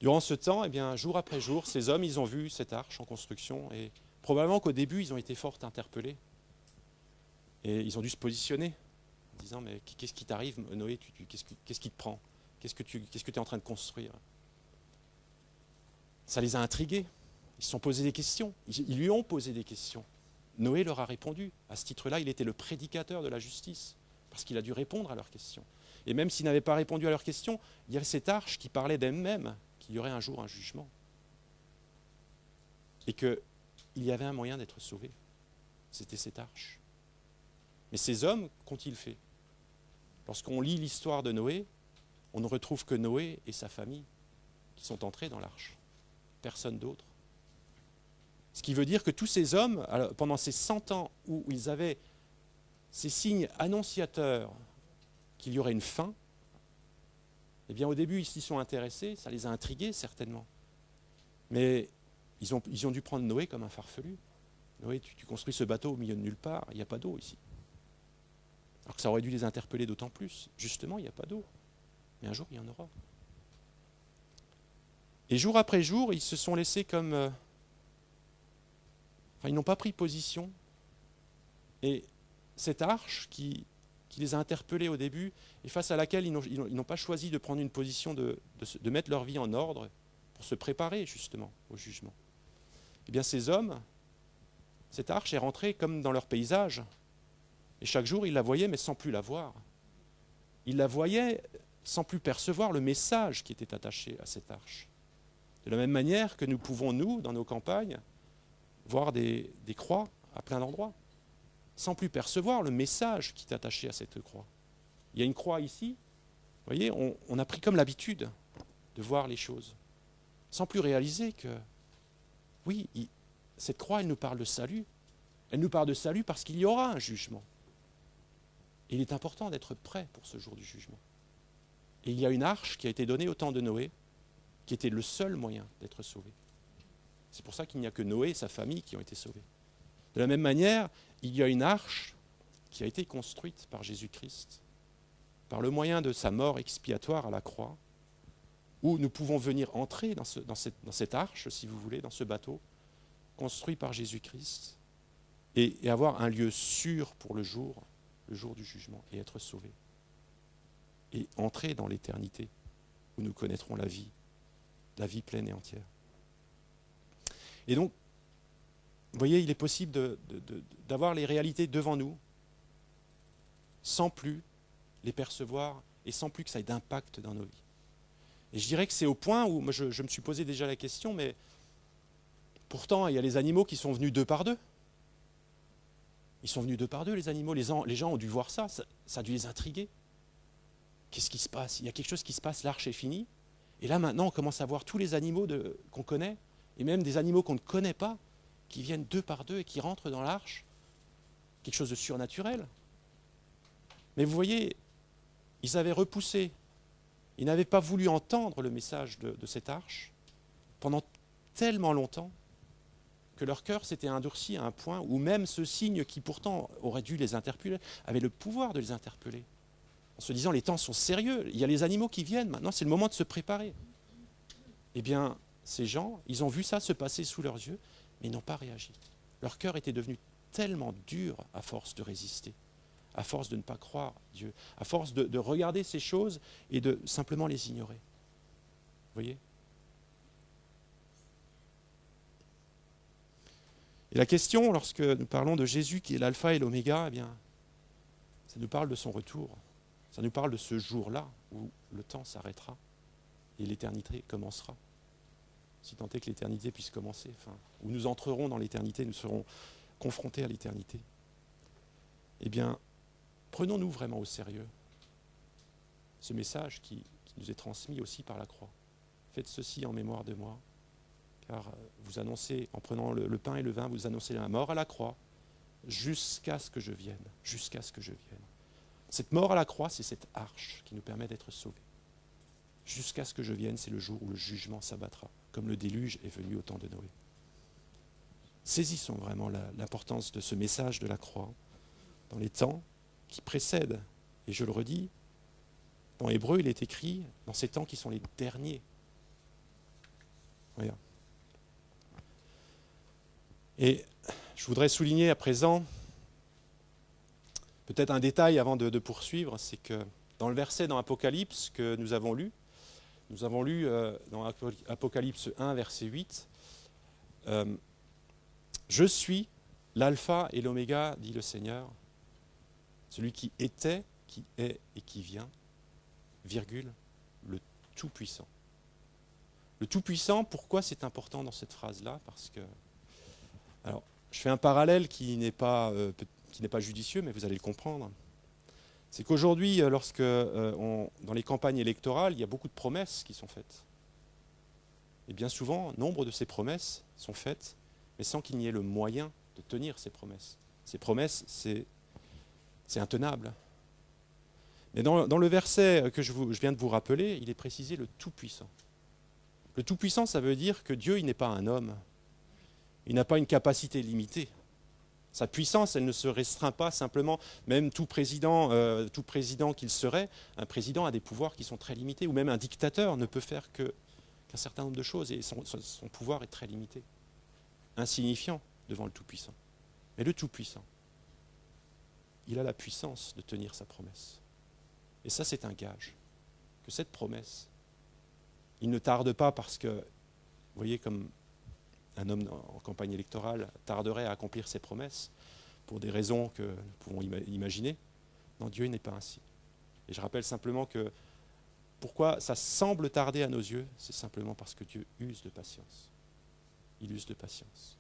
Durant ce temps, eh bien, jour après jour, ces hommes, ils ont vu cette arche en construction et probablement qu'au début, ils ont été fort interpellés. Et ils ont dû se positionner en disant, mais qu'est-ce qui t'arrive, Noé, qu'est-ce qui te prend ? Qu'est-ce que tu es en train de construire ? Ça les a intrigués. Ils se sont posés des questions. Ils lui ont posé des questions. Noé leur a répondu. À ce titre-là, il était le prédicateur de la justice parce qu'il a dû répondre à leurs questions. Et même s'il n'avait pas répondu à leurs questions, il y avait cette arche qui parlait d'elle-même, qu'il y aurait un jour un jugement. Et qu'il y avait un moyen d'être sauvé. C'était cette arche. Mais ces hommes, qu'ont-ils fait ? Lorsqu'on lit l'histoire de Noé, on ne retrouve que Noé et sa famille qui sont entrés dans l'arche. Personne d'autre. Ce qui veut dire que tous ces hommes, pendant ces 100 ans où ils avaient ces signes annonciateurs qu'il y aurait une fin, eh bien au début ils s'y sont intéressés, ça les a intrigués certainement. Mais ils ont dû prendre Noé comme un farfelu. Noé, tu construis ce bateau au milieu de nulle part, il n'y a pas d'eau ici. Alors que ça aurait dû les interpeller d'autant plus. Justement, il n'y a pas d'eau. Mais un jour, il y en aura. Et jour après jour, ils se sont laissés comme... ils n'ont pas pris position. Et cette arche qui les a interpellés au début, et face à laquelle ils n'ont pas choisi de prendre une position de mettre leur vie en ordre pour se préparer justement au jugement. Eh bien ces hommes, cette arche est rentrée comme dans leur paysage. Et chaque jour, ils la voyaient, mais sans plus la voir. Ils la voyaient sans plus percevoir le message qui était attaché à cette arche. De la même manière que nous pouvons, nous, dans nos campagnes, voir des croix à plein d'endroits, sans plus percevoir le message qui est attaché à cette croix. Il y a une croix ici, vous voyez, on a pris comme l'habitude de voir les choses, sans plus réaliser que, oui, cette croix, elle nous parle de salut. Elle nous parle de salut parce qu'il y aura un jugement. Et il est important d'être prêt pour ce jour du jugement. Et il y a une arche qui a été donnée au temps de Noé, qui était le seul moyen d'être sauvé. C'est pour ça qu'il n'y a que Noé et sa famille qui ont été sauvés. De la même manière, il y a une arche qui a été construite par Jésus-Christ, par le moyen de sa mort expiatoire à la croix, où nous pouvons venir entrer dans cette arche, si vous voulez, dans ce bateau, construit par Jésus-Christ, et avoir un lieu sûr pour le jour du jugement, et être sauvés. Et entrer dans l'éternité, où nous connaîtrons la vie pleine et entière. Et donc, vous voyez, il est possible d'avoir les réalités devant nous, sans plus les percevoir, et sans plus que ça ait d'impact dans nos vies. Et je dirais que c'est au point où, moi je me suis posé déjà la question, mais pourtant, il y a les animaux qui sont venus deux par deux. Ils sont venus deux par deux, les animaux. Les gens ont dû voir ça a dû les intriguer. Qu'est-ce qui se passe? Il y a quelque chose qui se passe, l'arche est finie. Et là, maintenant, on commence à voir tous les animaux qu'on connaît, et même des animaux qu'on ne connaît pas, qui viennent deux par deux et qui rentrent dans l'arche. Quelque chose de surnaturel. Mais vous voyez, ils avaient repoussé, ils n'avaient pas voulu entendre le message de cette arche pendant tellement longtemps que leur cœur s'était endurci à un point où même ce signe qui pourtant aurait dû les interpeller avait le pouvoir de les interpeller. En se disant, les temps sont sérieux, il y a les animaux qui viennent, maintenant c'est le moment de se préparer. Eh bien, ces gens, ils ont vu ça se passer sous leurs yeux, mais ils n'ont pas réagi. Leur cœur était devenu tellement dur à force de résister, à force de ne pas croire Dieu, à force de regarder ces choses et de simplement les ignorer. Vous voyez ? Et la question, lorsque nous parlons de Jésus qui est l'alpha et l'oméga, eh bien, ça nous parle de son retour. Ça nous parle de ce jour-là où le temps s'arrêtera et l'éternité commencera. Si tant est que l'éternité puisse commencer, où nous entrerons dans l'éternité, nous serons confrontés à l'éternité. Eh bien, prenons-nous vraiment au sérieux ce message qui nous est transmis aussi par la croix. Faites ceci en mémoire de moi, car vous annoncez, en prenant le pain et le vin, vous annoncez la mort à la croix jusqu'à ce que je vienne, jusqu'à ce que je vienne. Cette mort à la croix, c'est cette arche qui nous permet d'être sauvés. Jusqu'à ce que je vienne, c'est le jour où le jugement s'abattra, comme le déluge est venu au temps de Noé. Saisissons vraiment l'importance de ce message de la croix dans les temps qui précèdent. Et je le redis, dans Hébreu, il est écrit dans ces temps qui sont les derniers. Regarde. Et je voudrais souligner à présent peut-être un détail avant de poursuivre, c'est que dans le verset dans Apocalypse que nous avons lu dans Apocalypse 1, verset 8, « Je suis l'alpha et l'oméga, dit le Seigneur, celui qui était, qui est et qui vient, virgule, le Tout-Puissant. » Le Tout-Puissant, pourquoi c'est important dans cette phrase-là? Parce que, alors, je fais un parallèle qui n'est pas judicieux, mais vous allez le comprendre. C'est qu'aujourd'hui, lorsque dans les campagnes électorales, il y a beaucoup de promesses qui sont faites. Et bien souvent, nombre de ces promesses sont faites, mais sans qu'il n'y ait le moyen de tenir ces promesses. Ces promesses, c'est intenable. Mais dans le verset que je viens de vous rappeler, il est précisé le Tout-Puissant. Le Tout-Puissant, ça veut dire que Dieu, il n'est pas un homme. Il n'a pas une capacité limitée. Sa puissance, elle ne se restreint pas simplement, même tout président qu'il serait, un président a des pouvoirs qui sont très limités, ou même un dictateur ne peut faire qu'un certain nombre de choses, et son pouvoir est très limité, insignifiant devant le Tout-Puissant. Mais le Tout-Puissant, il a la puissance de tenir sa promesse. Et ça, c'est un gage, que cette promesse, il ne tarde pas parce que, vous voyez, comme un homme en campagne électorale tarderait à accomplir ses promesses pour des raisons que nous pouvons imaginer. Non, Dieu n'est pas ainsi. Et je rappelle simplement que pourquoi ça semble tarder à nos yeux, c'est simplement parce que Dieu use de patience. Il use de patience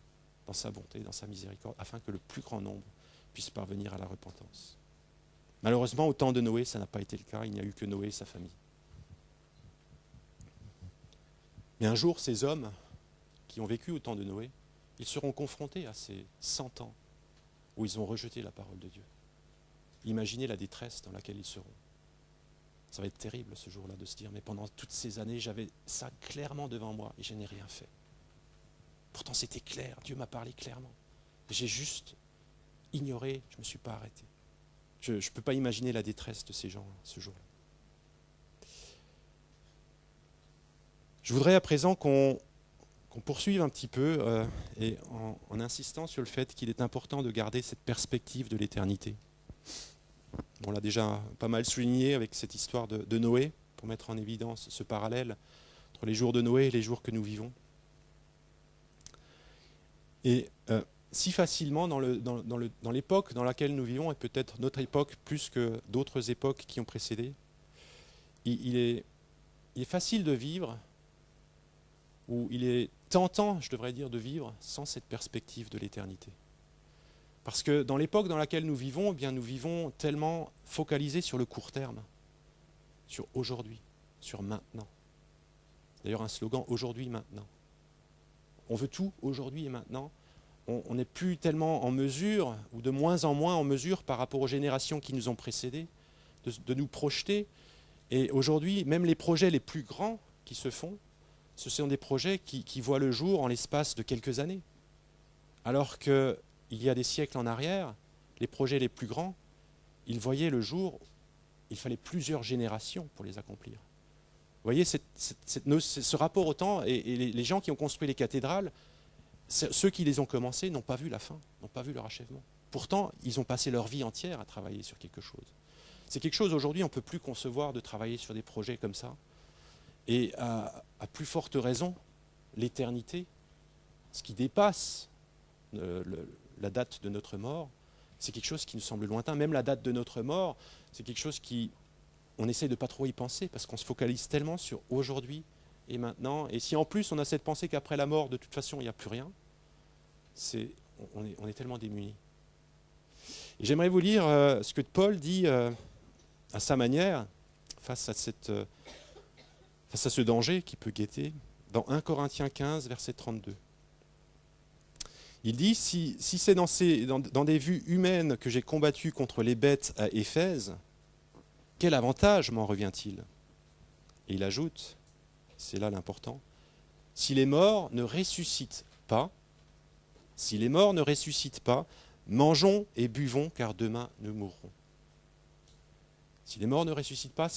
dans sa bonté, dans sa miséricorde, afin que le plus grand nombre puisse parvenir à la repentance. Malheureusement, au temps de Noé, ça n'a pas été le cas. Il n'y a eu que Noé et sa famille. Mais un jour, ces hommes qui ont vécu au temps de Noé, ils seront confrontés à ces 100 ans où ils ont rejeté la parole de Dieu. Imaginez la détresse dans laquelle ils seront. Ça va être terrible ce jour-là de se dire, mais pendant toutes ces années, j'avais ça clairement devant moi et je n'ai rien fait. Pourtant c'était clair, Dieu m'a parlé clairement. J'ai juste ignoré, je ne me suis pas arrêté. Je ne peux pas imaginer la détresse de ces gens ce jour-là. Je voudrais à présent qu'on poursuive un petit peu et en insistant sur le fait qu'il est important de garder cette perspective de l'éternité. On l'a déjà pas mal souligné avec cette histoire de Noé, pour mettre en évidence ce parallèle entre les jours de Noé et les jours que nous vivons. Et si facilement dans l'époque dans laquelle nous vivons, et peut-être notre époque plus que d'autres époques qui ont précédé, il est facile de vivre, ou il est tentant, je devrais dire, de vivre sans cette perspective de l'éternité. Parce que dans l'époque dans laquelle nous vivons, eh bien, nous vivons tellement focalisés sur le court terme, sur aujourd'hui, sur maintenant. D'ailleurs, un slogan « aujourd'hui, maintenant ». On veut tout aujourd'hui et maintenant. On n'est plus tellement en mesure, ou de moins en moins en mesure par rapport aux générations qui nous ont précédés, de nous projeter. Et aujourd'hui, même les projets les plus grands qui se font, ce sont des projets qui voient le jour en l'espace de quelques années. Alors qu'il y a des siècles en arrière, les projets les plus grands, ils voyaient le jour, il fallait plusieurs générations pour les accomplir. Vous voyez, ce rapport au temps, et les gens qui ont construit les cathédrales, ceux qui les ont commencés n'ont pas vu la fin, n'ont pas vu leur achèvement. Pourtant, ils ont passé leur vie entière à travailler sur quelque chose. C'est quelque chose, aujourd'hui, on ne peut plus concevoir de travailler sur des projets comme ça. Et à plus forte raison, l'éternité, ce qui dépasse la date de notre mort, c'est quelque chose qui nous semble lointain. Même la date de notre mort, c'est quelque chose on essaie de ne pas trop y penser, parce qu'on se focalise tellement sur aujourd'hui et maintenant. Et si en plus on a cette pensée qu'après la mort, de toute façon, il n'y a plus rien, on est tellement démunis. Et j'aimerais vous lire ce que Paul dit à sa manière, face à ce danger qui peut guetter, dans 1 Corinthiens 15, verset 32. Il dit, si c'est dans des vues humaines que j'ai combattu contre les bêtes à Éphèse, quel avantage m'en revient-il ? Et il ajoute, c'est là l'important, si les morts ne ressuscitent pas, mangeons et buvons, car demain nous mourrons. Si les morts ne ressuscitent pas,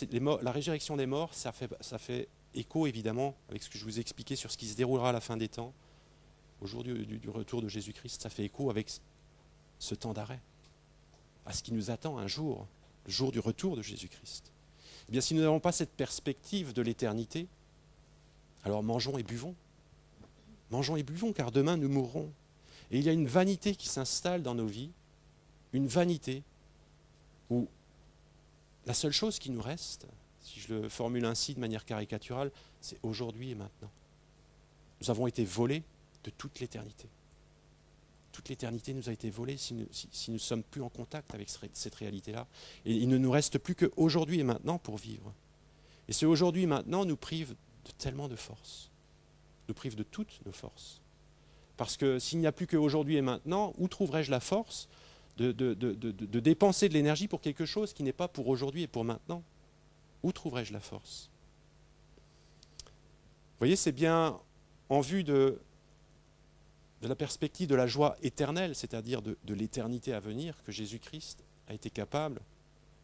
la résurrection des morts, ça fait écho évidemment avec ce que je vous ai expliqué sur ce qui se déroulera à la fin des temps, au jour du retour de Jésus-Christ. Ça fait écho avec ce temps d'arrêt, à ce qui nous attend un jour, le jour du retour de Jésus-Christ. Eh bien, si nous n'avons pas cette perspective de l'éternité, alors mangeons et buvons. Mangeons et buvons, car demain nous mourrons. Et il y a une vanité qui s'installe dans nos vies, une vanité où la seule chose qui nous reste, si je le formule ainsi de manière caricaturale, c'est aujourd'hui et maintenant. Nous avons été volés de toute l'éternité. Toute l'éternité nous a été volée si nous ne sommes plus en contact avec cette réalité-là. Et il ne nous reste plus qu'aujourd'hui et maintenant pour vivre. Et ce aujourd'hui et maintenant nous prive de tellement de force. Nous prive de toutes nos forces. Parce que s'il n'y a plus qu'aujourd'hui et maintenant, où trouverai-je la force de dépenser de l'énergie pour quelque chose qui n'est pas pour aujourd'hui et pour maintenant ? Où trouverai-je la force ? Vous voyez, c'est bien en vue de la perspective de la joie éternelle, c'est-à-dire de l'éternité à venir, que Jésus-Christ a été capable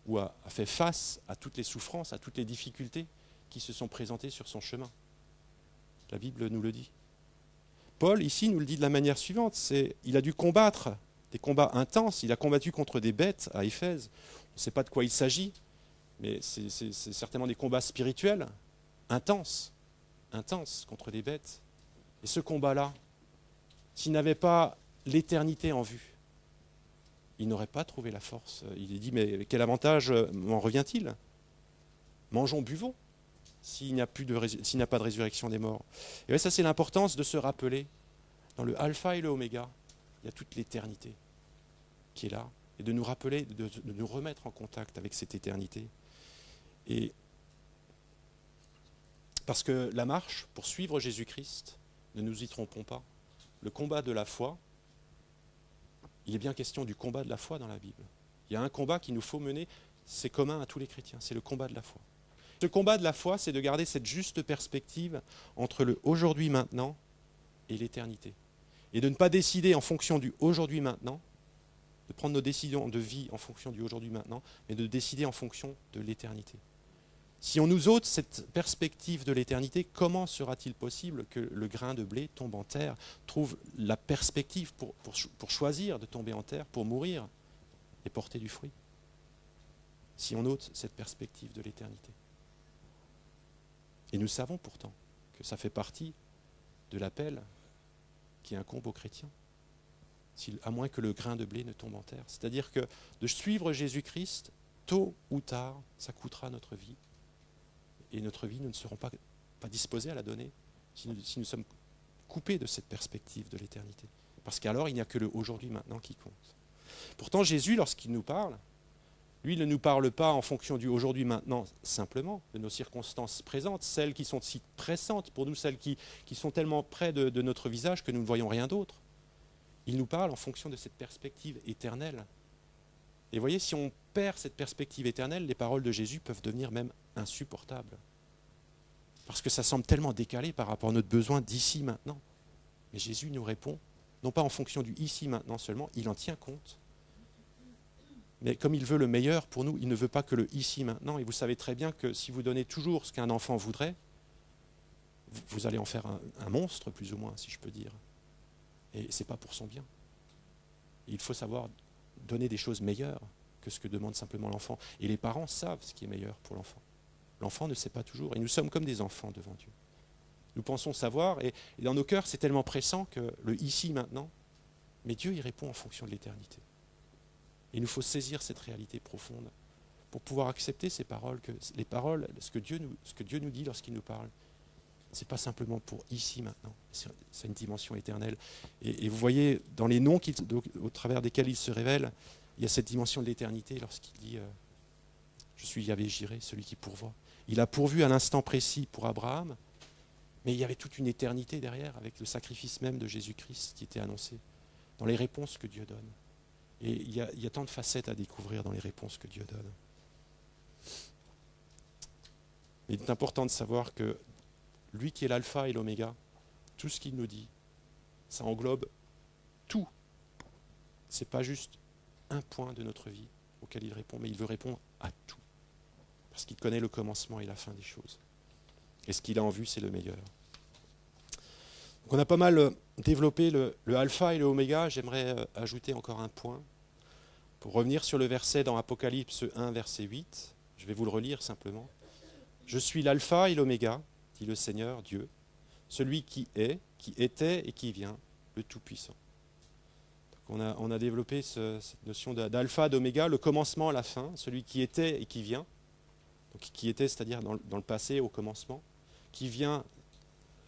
ou a fait face à toutes les souffrances, à toutes les difficultés qui se sont présentées sur son chemin. La Bible nous le dit. Paul, ici, nous le dit de la manière suivante, il a dû combattre des combats intenses, il a combattu contre des bêtes à Éphèse. On ne sait pas de quoi il s'agit, mais c'est certainement des combats spirituels, intenses contre des bêtes. Et ce combat-là, s'il n'avait pas l'éternité en vue, il n'aurait pas trouvé la force. Il est dit, mais quel avantage m'en revient-il ? Mangeons, buvons, s'il n'y a pas de résurrection des morts. Et ça, c'est l'importance de se rappeler, dans le alpha et le oméga, il y a toute l'éternité qui est là, et de nous rappeler, de nous remettre en contact avec cette éternité. Et parce que la marche, pour suivre Jésus-Christ, ne nous y trompons pas, le combat de la foi, il est bien question du combat de la foi dans la Bible. Il y a un combat qu'il nous faut mener, c'est commun à tous les chrétiens, c'est le combat de la foi. Ce combat de la foi, c'est de garder cette juste perspective entre le aujourd'hui maintenant et l'éternité. Et de ne pas décider en fonction du aujourd'hui maintenant, de prendre nos décisions de vie en fonction du aujourd'hui maintenant, mais de décider en fonction de l'éternité. Si on nous ôte cette perspective de l'éternité, comment sera-t-il possible que le grain de blé tombe en terre, trouve la perspective pour choisir de tomber en terre, pour mourir et porter du fruit? Si on ôte cette perspective de l'éternité. Et nous savons pourtant que ça fait partie de l'appel qui incombe aux chrétiens, à moins que le grain de blé ne tombe en terre. C'est-à-dire que de suivre Jésus-Christ, tôt ou tard, ça coûtera notre vie. Et notre vie, nous ne serons pas disposés à la donner si nous sommes coupés de cette perspective de l'éternité. Parce qu'alors, il n'y a que le aujourd'hui, maintenant qui compte. Pourtant, Jésus, lorsqu'il nous parle, lui ne nous parle pas en fonction du aujourd'hui, maintenant, simplement, de nos circonstances présentes, celles qui sont si pressantes pour nous, celles qui sont tellement près de notre visage que nous ne voyons rien d'autre. Il nous parle en fonction de cette perspective éternelle. Et vous voyez, si on perd cette perspective éternelle, les paroles de Jésus peuvent devenir même insupportables. Parce que ça semble tellement décalé par rapport à notre besoin d'ici, maintenant. Mais Jésus nous répond, non pas en fonction du ici, maintenant seulement, il en tient compte. Mais comme il veut le meilleur pour nous, il ne veut pas que le ici, maintenant. Et vous savez très bien que si vous donnez toujours ce qu'un enfant voudrait, vous allez en faire un monstre, plus ou moins, si je peux dire. Et ce n'est pas pour son bien. Il faut savoir donner des choses meilleures que ce que demande simplement l'enfant. Et les parents savent ce qui est meilleur pour l'enfant. L'enfant ne sait pas toujours. Et nous sommes comme des enfants devant Dieu. Nous pensons savoir, et dans nos cœurs, c'est tellement pressant que le ici, maintenant, mais Dieu y répond en fonction de l'éternité. Il nous faut saisir cette réalité profonde pour pouvoir accepter ces paroles, les paroles, ce que Dieu nous dit lorsqu'il nous parle. Ce n'est pas simplement pour ici, maintenant. C'est une dimension éternelle. Et vous voyez, dans les noms au travers desquels il se révèle, il y a cette dimension de l'éternité lorsqu'il dit « Je suis Yahvé Jiré, celui qui pourvoit ». Il a pourvu à l'instant précis pour Abraham, mais il y avait toute une éternité derrière, avec le sacrifice même de Jésus-Christ qui était annoncé, dans les réponses que Dieu donne. Et il y a tant de facettes à découvrir dans les réponses que Dieu donne. Il est important de savoir que lui qui est l'alpha et l'oméga, tout ce qu'il nous dit, ça englobe tout. Ce n'est pas juste un point de notre vie auquel il répond, mais il veut répondre à tout. Parce qu'il connaît le commencement et la fin des choses. Et ce qu'il a en vue, c'est le meilleur. Donc on a pas mal développé le alpha et le oméga. J'aimerais ajouter encore un point. Pour revenir sur le verset dans Apocalypse 1, verset 8, je vais vous le relire simplement. « Je suis l'alpha et l'oméga, dit le Seigneur, Dieu, celui qui est, qui était et qui vient, le Tout-Puissant. » On a développé cette notion d'alpha, d'oméga, le commencement, la fin, celui qui était et qui vient. Donc, qui était, c'est-à-dire dans le passé, au commencement, qui vient,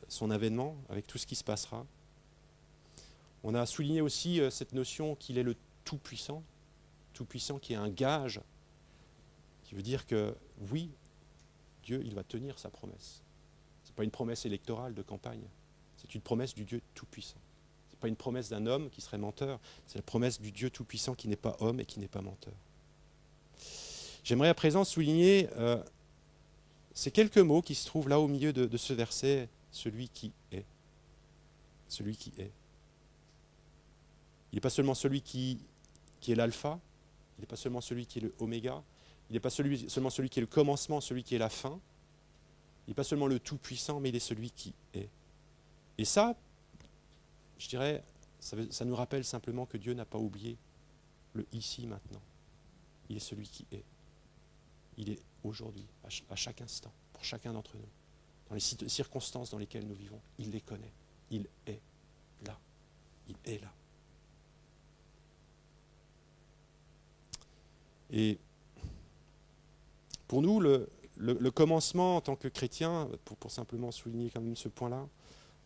son avènement, avec tout ce qui se passera. On a souligné aussi cette notion qu'il est le Tout-Puissant qui est un gage, qui veut dire que oui, Dieu, il va tenir sa promesse. Ce n'est pas une promesse électorale de campagne, c'est une promesse du Dieu Tout-Puissant. Ce n'est pas une promesse d'un homme qui serait menteur, c'est la promesse du Dieu Tout-Puissant qui n'est pas homme et qui n'est pas menteur. J'aimerais à présent souligner ces quelques mots qui se trouvent là au milieu de ce verset, celui qui est. Celui qui est. Il n'est pas seulement celui qui est l'alpha, il n'est pas seulement celui qui est le oméga, il n'est pas seulement celui qui est le commencement, celui qui est la fin, il n'est pas seulement le tout-puissant, mais il est celui qui est. Et ça, je dirais, ça nous rappelle simplement que Dieu n'a pas oublié le ici, maintenant. Il est celui qui est. Il est aujourd'hui, à chaque instant, pour chacun d'entre nous. Dans les circonstances dans lesquelles nous vivons, il les connaît. Il est là. Il est là. Et pour nous, le commencement en tant que chrétien, pour simplement souligner quand même ce point-là,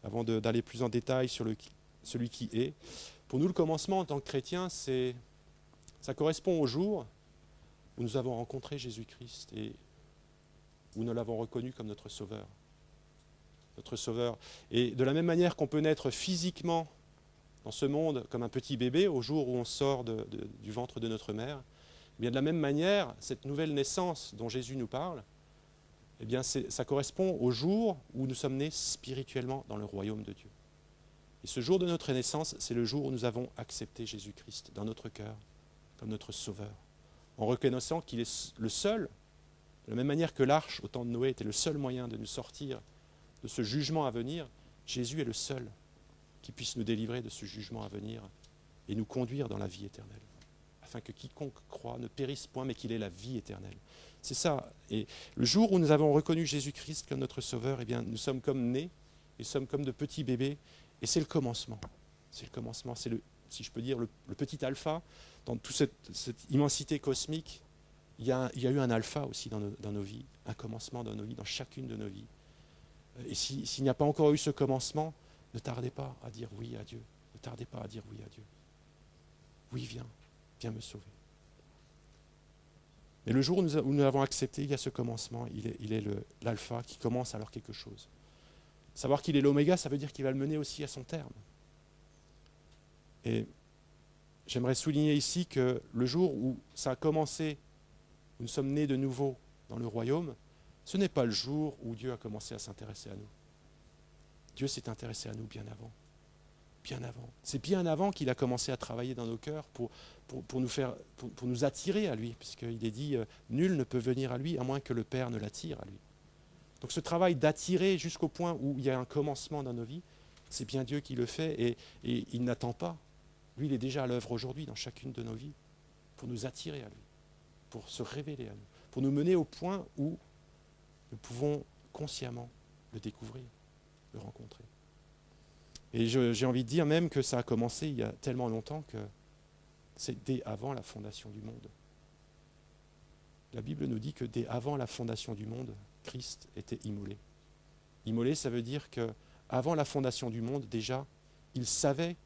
avant d'aller plus en détail sur celui qui est, pour nous, le commencement en tant que chrétien, ça correspond au jour où nous avons rencontré Jésus-Christ et où nous l'avons reconnu comme notre Sauveur. Notre Sauveur. Et de la même manière qu'on peut naître physiquement dans ce monde comme un petit bébé au jour où on sort du ventre de notre mère, eh bien de la même manière, cette nouvelle naissance dont Jésus nous parle, eh bien ça correspond au jour où nous sommes nés spirituellement dans le royaume de Dieu. Et ce jour de notre naissance, c'est le jour où nous avons accepté Jésus-Christ dans notre cœur comme notre Sauveur, en reconnaissant qu'il est le seul De la même manière que l'arche au temps de Noé était le seul moyen de nous sortir de ce jugement à venir, Jésus est le seul qui puisse nous délivrer de ce jugement à venir et nous conduire dans la vie éternelle, afin que quiconque croit ne périsse point, mais qu'il ait la vie éternelle. C'est ça. Et le jour où nous avons reconnu Jésus-Christ comme notre Sauveur, eh bien, nous sommes comme nés, et sommes comme de petits bébés, et c'est le commencement. C'est le commencement, c'est si je peux dire, le petit alpha. Dans toute cette immensité cosmique, il y a eu un alpha aussi dans nos vies, un commencement dans nos vies, dans chacune de nos vies. Et s'il n'y a pas encore eu ce commencement, ne tardez pas à dire oui à Dieu. Ne tardez pas à dire oui à Dieu. Oui, viens me sauver. Mais le jour où nous l'avons accepté, il y a ce commencement, il est l'alpha qui commence alors quelque chose. Savoir qu'il est l'oméga, ça veut dire qu'il va le mener aussi à son terme. Et j'aimerais souligner ici que le jour où ça a commencé, où nous sommes nés de nouveau dans le royaume, ce n'est pas le jour où Dieu a commencé à s'intéresser à nous. Dieu s'est intéressé à nous bien avant. Bien avant. C'est bien avant qu'il a commencé à travailler dans nos cœurs pour nous attirer à lui, puisqu'il est dit nul ne peut venir à lui à moins que le Père ne l'attire à lui. Donc ce travail d'attirer jusqu'au point où il y a un commencement dans nos vies, c'est bien Dieu qui le fait et il n'attend pas. Lui, il est déjà à l'œuvre aujourd'hui dans chacune de nos vies pour nous attirer à lui, pour se révéler à nous, pour nous mener au point où nous pouvons consciemment le découvrir, le rencontrer. Et j'ai envie de dire même que ça a commencé il y a tellement longtemps que c'est dès avant la fondation du monde. La Bible nous dit que dès avant la fondation du monde, Christ était immolé. Immolé, ça veut dire qu'avant la fondation du monde, déjà, il savait,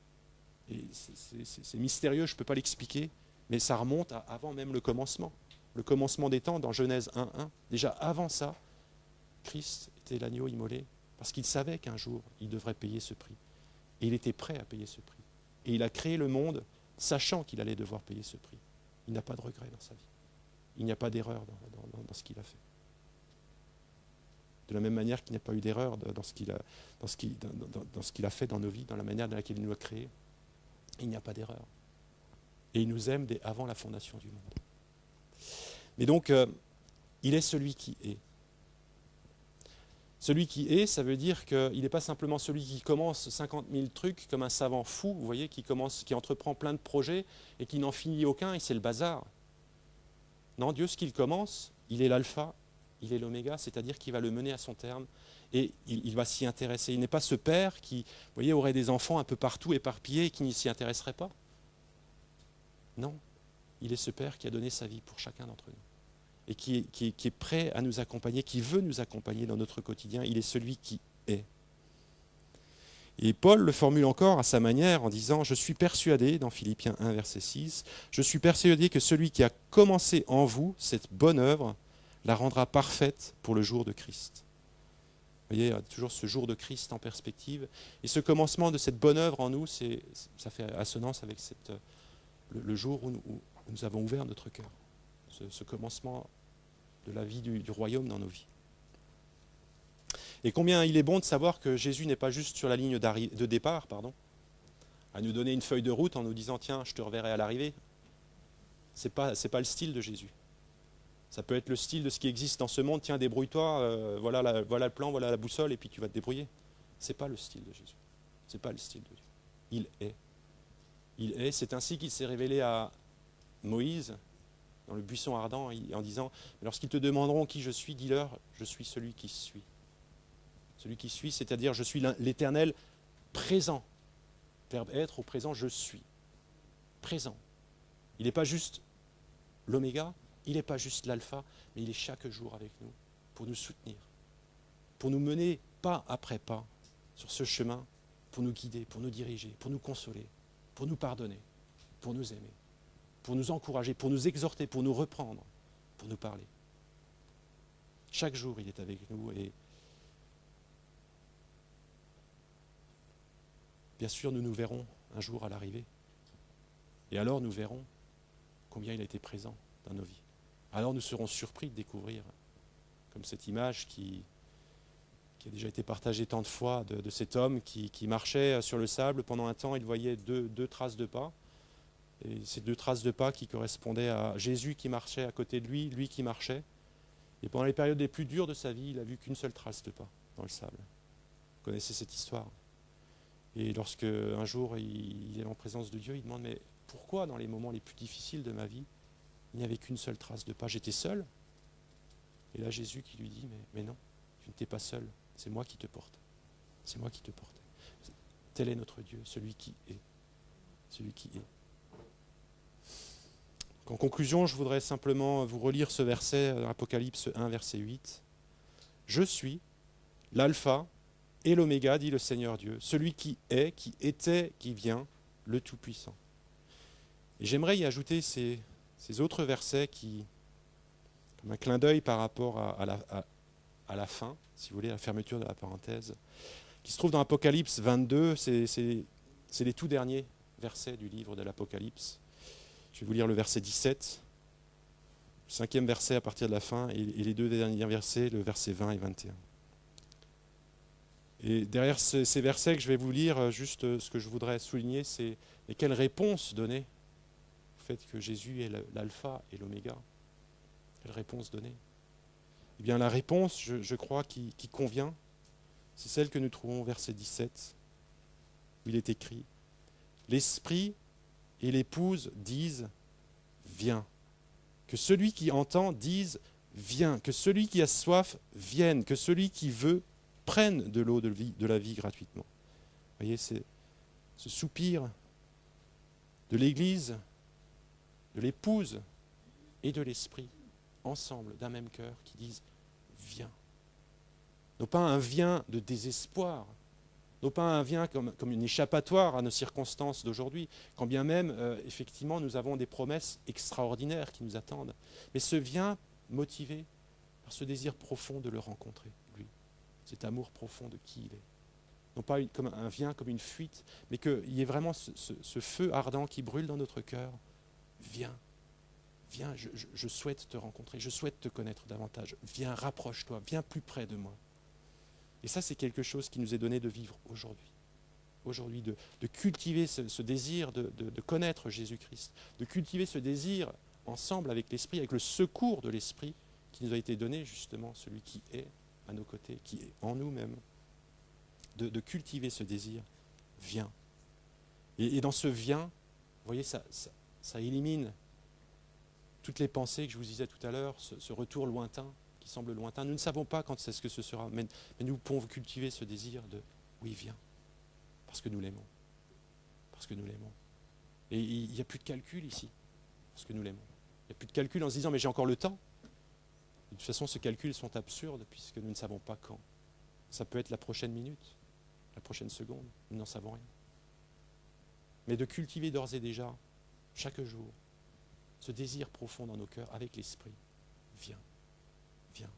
et c'est mystérieux, je ne peux pas l'expliquer, mais ça remonte à avant même le commencement des temps, dans Genèse 1:1. Déjà avant ça, Christ était l'agneau immolé, parce qu'il savait qu'un jour, il devrait payer ce prix. Et il était prêt à payer ce prix. Et il a créé le monde, sachant qu'il allait devoir payer ce prix. Il n'a pas de regret dans sa vie. Il n'y a pas d'erreur dans ce qu'il a fait. De la même manière qu'il n'y a pas eu d'erreur dans ce qu'il a fait dans nos vies, dans la manière dans laquelle il nous a créés. Il n'y a pas d'erreur. Et il nous aime dès avant la fondation du monde. Mais donc, il est celui qui est. Celui qui est, ça veut dire qu'il n'est pas simplement celui qui commence 50 000 trucs comme un savant fou, vous voyez, qui entreprend plein de projets et qui n'en finit aucun et c'est le bazar. Non, Dieu, ce qu'il commence, il est l'alpha, il est l'oméga, c'est-à-dire qu'il va le mener à son terme et il va s'y intéresser. Il n'est pas ce père qui, vous voyez, aurait des enfants un peu partout éparpillés et qui n'y s'y intéresserait pas. Non, il est ce père qui a donné sa vie pour chacun d'entre nous et qui est prêt à nous accompagner, qui veut nous accompagner dans notre quotidien. Il est celui qui est. Et Paul le formule encore à sa manière en disant « Je suis persuadé », dans Philippiens 1, verset 6, « Je suis persuadé que celui qui a commencé en vous cette bonne œuvre la rendra parfaite pour le jour de Christ. » Vous voyez, il y a toujours ce jour de Christ en perspective. Et ce commencement de cette bonne œuvre en nous, ça fait assonance avec le jour où nous avons ouvert notre cœur. Ce commencement de la vie du royaume dans nos vies. Et combien il est bon de savoir que Jésus n'est pas juste sur la ligne de départ, à nous donner une feuille de route en nous disant « Tiens, je te reverrai à l'arrivée ». Ce n'est pas le style de Jésus. Ça peut être le style de ce qui existe dans ce monde. « Tiens, débrouille-toi, voilà le plan, voilà la boussole, et puis tu vas te débrouiller ». Ce n'est pas le style de Jésus. Ce n'est pas le style de Dieu. Il est. Il est. C'est ainsi qu'il s'est révélé à Moïse, dans le buisson ardent, en disant « Lorsqu'ils te demanderont qui je suis, dis-leur, je suis celui qui suis. » Celui qui suis, c'est-à-dire je suis l'Éternel présent. Verbe être, au présent, je suis. Présent. Il n'est pas juste l'oméga, il n'est pas juste l'alpha, mais il est chaque jour avec nous pour nous soutenir, pour nous mener pas après pas sur ce chemin, pour nous guider, pour nous diriger, pour nous consoler, pour nous pardonner, pour nous aimer, pour nous encourager, pour nous exhorter, pour nous reprendre, pour nous parler. Chaque jour, il est avec nous et bien sûr, nous nous verrons un jour à l'arrivée. Et alors, nous verrons combien il a été présent dans nos vies. Alors, nous serons surpris de découvrir, comme cette image qui a déjà été partagée tant de fois, de cet homme qui marchait sur le sable. Pendant un temps, il voyait deux traces de pas. Et ces 2 traces de pas qui correspondaient à Jésus qui marchait à côté de lui, lui qui marchait. Et pendant les périodes les plus dures de sa vie, il n'a vu qu'une seule trace de pas dans le sable. Vous connaissez cette histoire. Et lorsque un jour il est en présence de Dieu, il demande, mais pourquoi dans les moments les plus difficiles de ma vie, il n'y avait qu'une seule trace de pas? J'étais seul. Et là Jésus qui lui dit, mais non, tu n'étais pas seul, c'est moi qui te porte. C'est moi qui te porte. Tel est notre Dieu, celui qui est. Celui qui est. En conclusion, je voudrais simplement vous relire ce verset, Apocalypse 1, verset 8. « Je suis l'alpha et l'oméga, dit le Seigneur Dieu, celui qui est, qui était, qui vient, le Tout-Puissant. » Et j'aimerais y ajouter ces autres versets qui, comme un clin d'œil par rapport à la fin, si vous voulez, à la fermeture de la parenthèse, qui se trouve dans Apocalypse 22, c'est les tout derniers versets du livre de l'Apocalypse. Je vais vous lire le verset 17, le 5e verset à partir de la fin, et les deux derniers versets, le verset 20 et 21. Et derrière ces versets que je vais vous lire, juste ce que je voudrais souligner, c'est quelle réponse donner au fait que Jésus est l'alpha et l'oméga. Quelle réponse donner? Eh bien, la réponse, je crois, qui convient, c'est celle que nous trouvons au verset 17, où il est écrit « L'Esprit et l'épouse disent « Viens ». Que celui qui entend dise « Viens ». Que celui qui a soif vienne. Que celui qui veut prenne de l'eau de la vie gratuitement. Vous voyez, c'est ce soupir de l'Église, de l'épouse et de l'Esprit, ensemble, d'un même cœur, qui disent « Viens ». Non pas un viens de désespoir, non pas un viens comme une échappatoire à nos circonstances d'aujourd'hui, quand bien même, effectivement, nous avons des promesses extraordinaires qui nous attendent. Mais ce vient motivé par ce désir profond de le rencontrer, lui, cet amour profond de qui il est. Non pas comme un vient comme une fuite, mais qu'il y ait vraiment ce feu ardent qui brûle dans notre cœur. Viens, viens, je souhaite te rencontrer, je souhaite te connaître davantage. Viens, rapproche-toi, viens plus près de moi. Et ça, c'est quelque chose qui nous est donné de vivre aujourd'hui. Aujourd'hui, de cultiver ce désir de connaître Jésus-Christ, de cultiver ce désir ensemble avec l'Esprit, avec le secours de l'Esprit qui nous a été donné, justement, celui qui est à nos côtés, qui est en nous-mêmes, de cultiver ce désir. Viens. Et dans ce viens, vous voyez, ça élimine toutes les pensées que je vous disais tout à l'heure, ce retour lointain, qui semble lointain. Nous ne savons pas quand c'est ce que ce sera, mais nous pouvons cultiver ce désir de « oui, viens », parce que nous l'aimons. Parce que nous l'aimons. Et il n'y a plus de calcul ici, parce que nous l'aimons. Il n'y a plus de calcul en se disant « mais j'ai encore le temps ». De toute façon, ces calculs sont absurdes, puisque nous ne savons pas quand. Ça peut être la prochaine minute, la prochaine seconde, nous n'en savons rien. Mais de cultiver d'ores et déjà, chaque jour, ce désir profond dans nos cœurs avec l'Esprit, viens. Viens.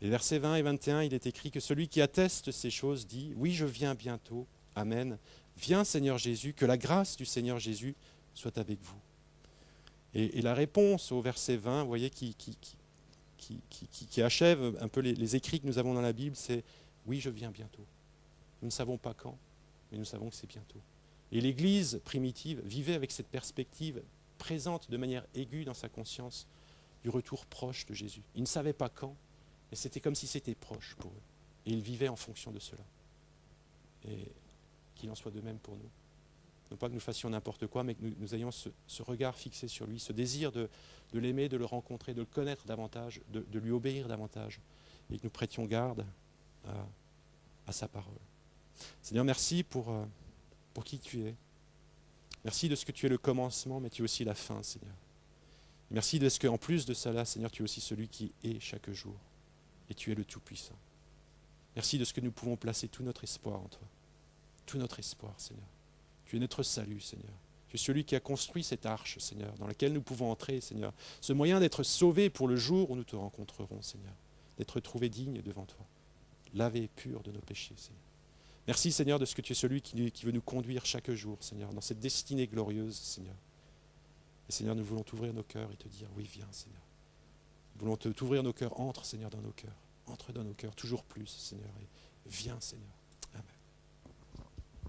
Et versets 20 et 21, il est écrit que celui qui atteste ces choses dit « Oui, je viens bientôt. Amen. Viens, Seigneur Jésus, que la grâce du Seigneur Jésus soit avec vous. » Et la réponse au verset 20, vous voyez, qui achève un peu les écrits que nous avons dans la Bible, c'est « Oui, je viens bientôt. » Nous ne savons pas quand, mais nous savons que c'est bientôt. Et l'Église primitive vivait avec cette perspective présente de manière aiguë dans sa conscience du retour proche de Jésus. Ils ne savaient pas quand, mais c'était comme si c'était proche pour eux. Et ils vivaient en fonction de cela. Et qu'il en soit de même pour nous. Non pas que nous fassions n'importe quoi, mais que nous ayons ce regard fixé sur lui, ce désir de l'aimer, de le rencontrer, de le connaître davantage, de lui obéir davantage, et que nous prêtions garde à sa parole. Seigneur, merci pour qui tu es. Merci de ce que tu es le commencement, mais tu es aussi la fin, Seigneur. Merci de ce qu'en plus de cela, Seigneur, tu es aussi celui qui est chaque jour. Et tu es le Tout-Puissant. Merci de ce que nous pouvons placer tout notre espoir en toi. Tout notre espoir, Seigneur. Tu es notre salut, Seigneur. Tu es celui qui a construit cette arche, Seigneur, dans laquelle nous pouvons entrer, Seigneur. Ce moyen d'être sauvés pour le jour où nous te rencontrerons, Seigneur. D'être trouvés dignes devant toi. Lavés et purs de nos péchés, Seigneur. Merci, Seigneur, de ce que tu es celui qui veut nous conduire chaque jour, Seigneur, dans cette destinée glorieuse, Seigneur. Et Seigneur, nous voulons t'ouvrir nos cœurs et te dire, oui, viens, Seigneur. Nous voulons t'ouvrir nos cœurs, entre, Seigneur, dans nos cœurs. Entre dans nos cœurs, toujours plus, Seigneur. Et viens, Seigneur.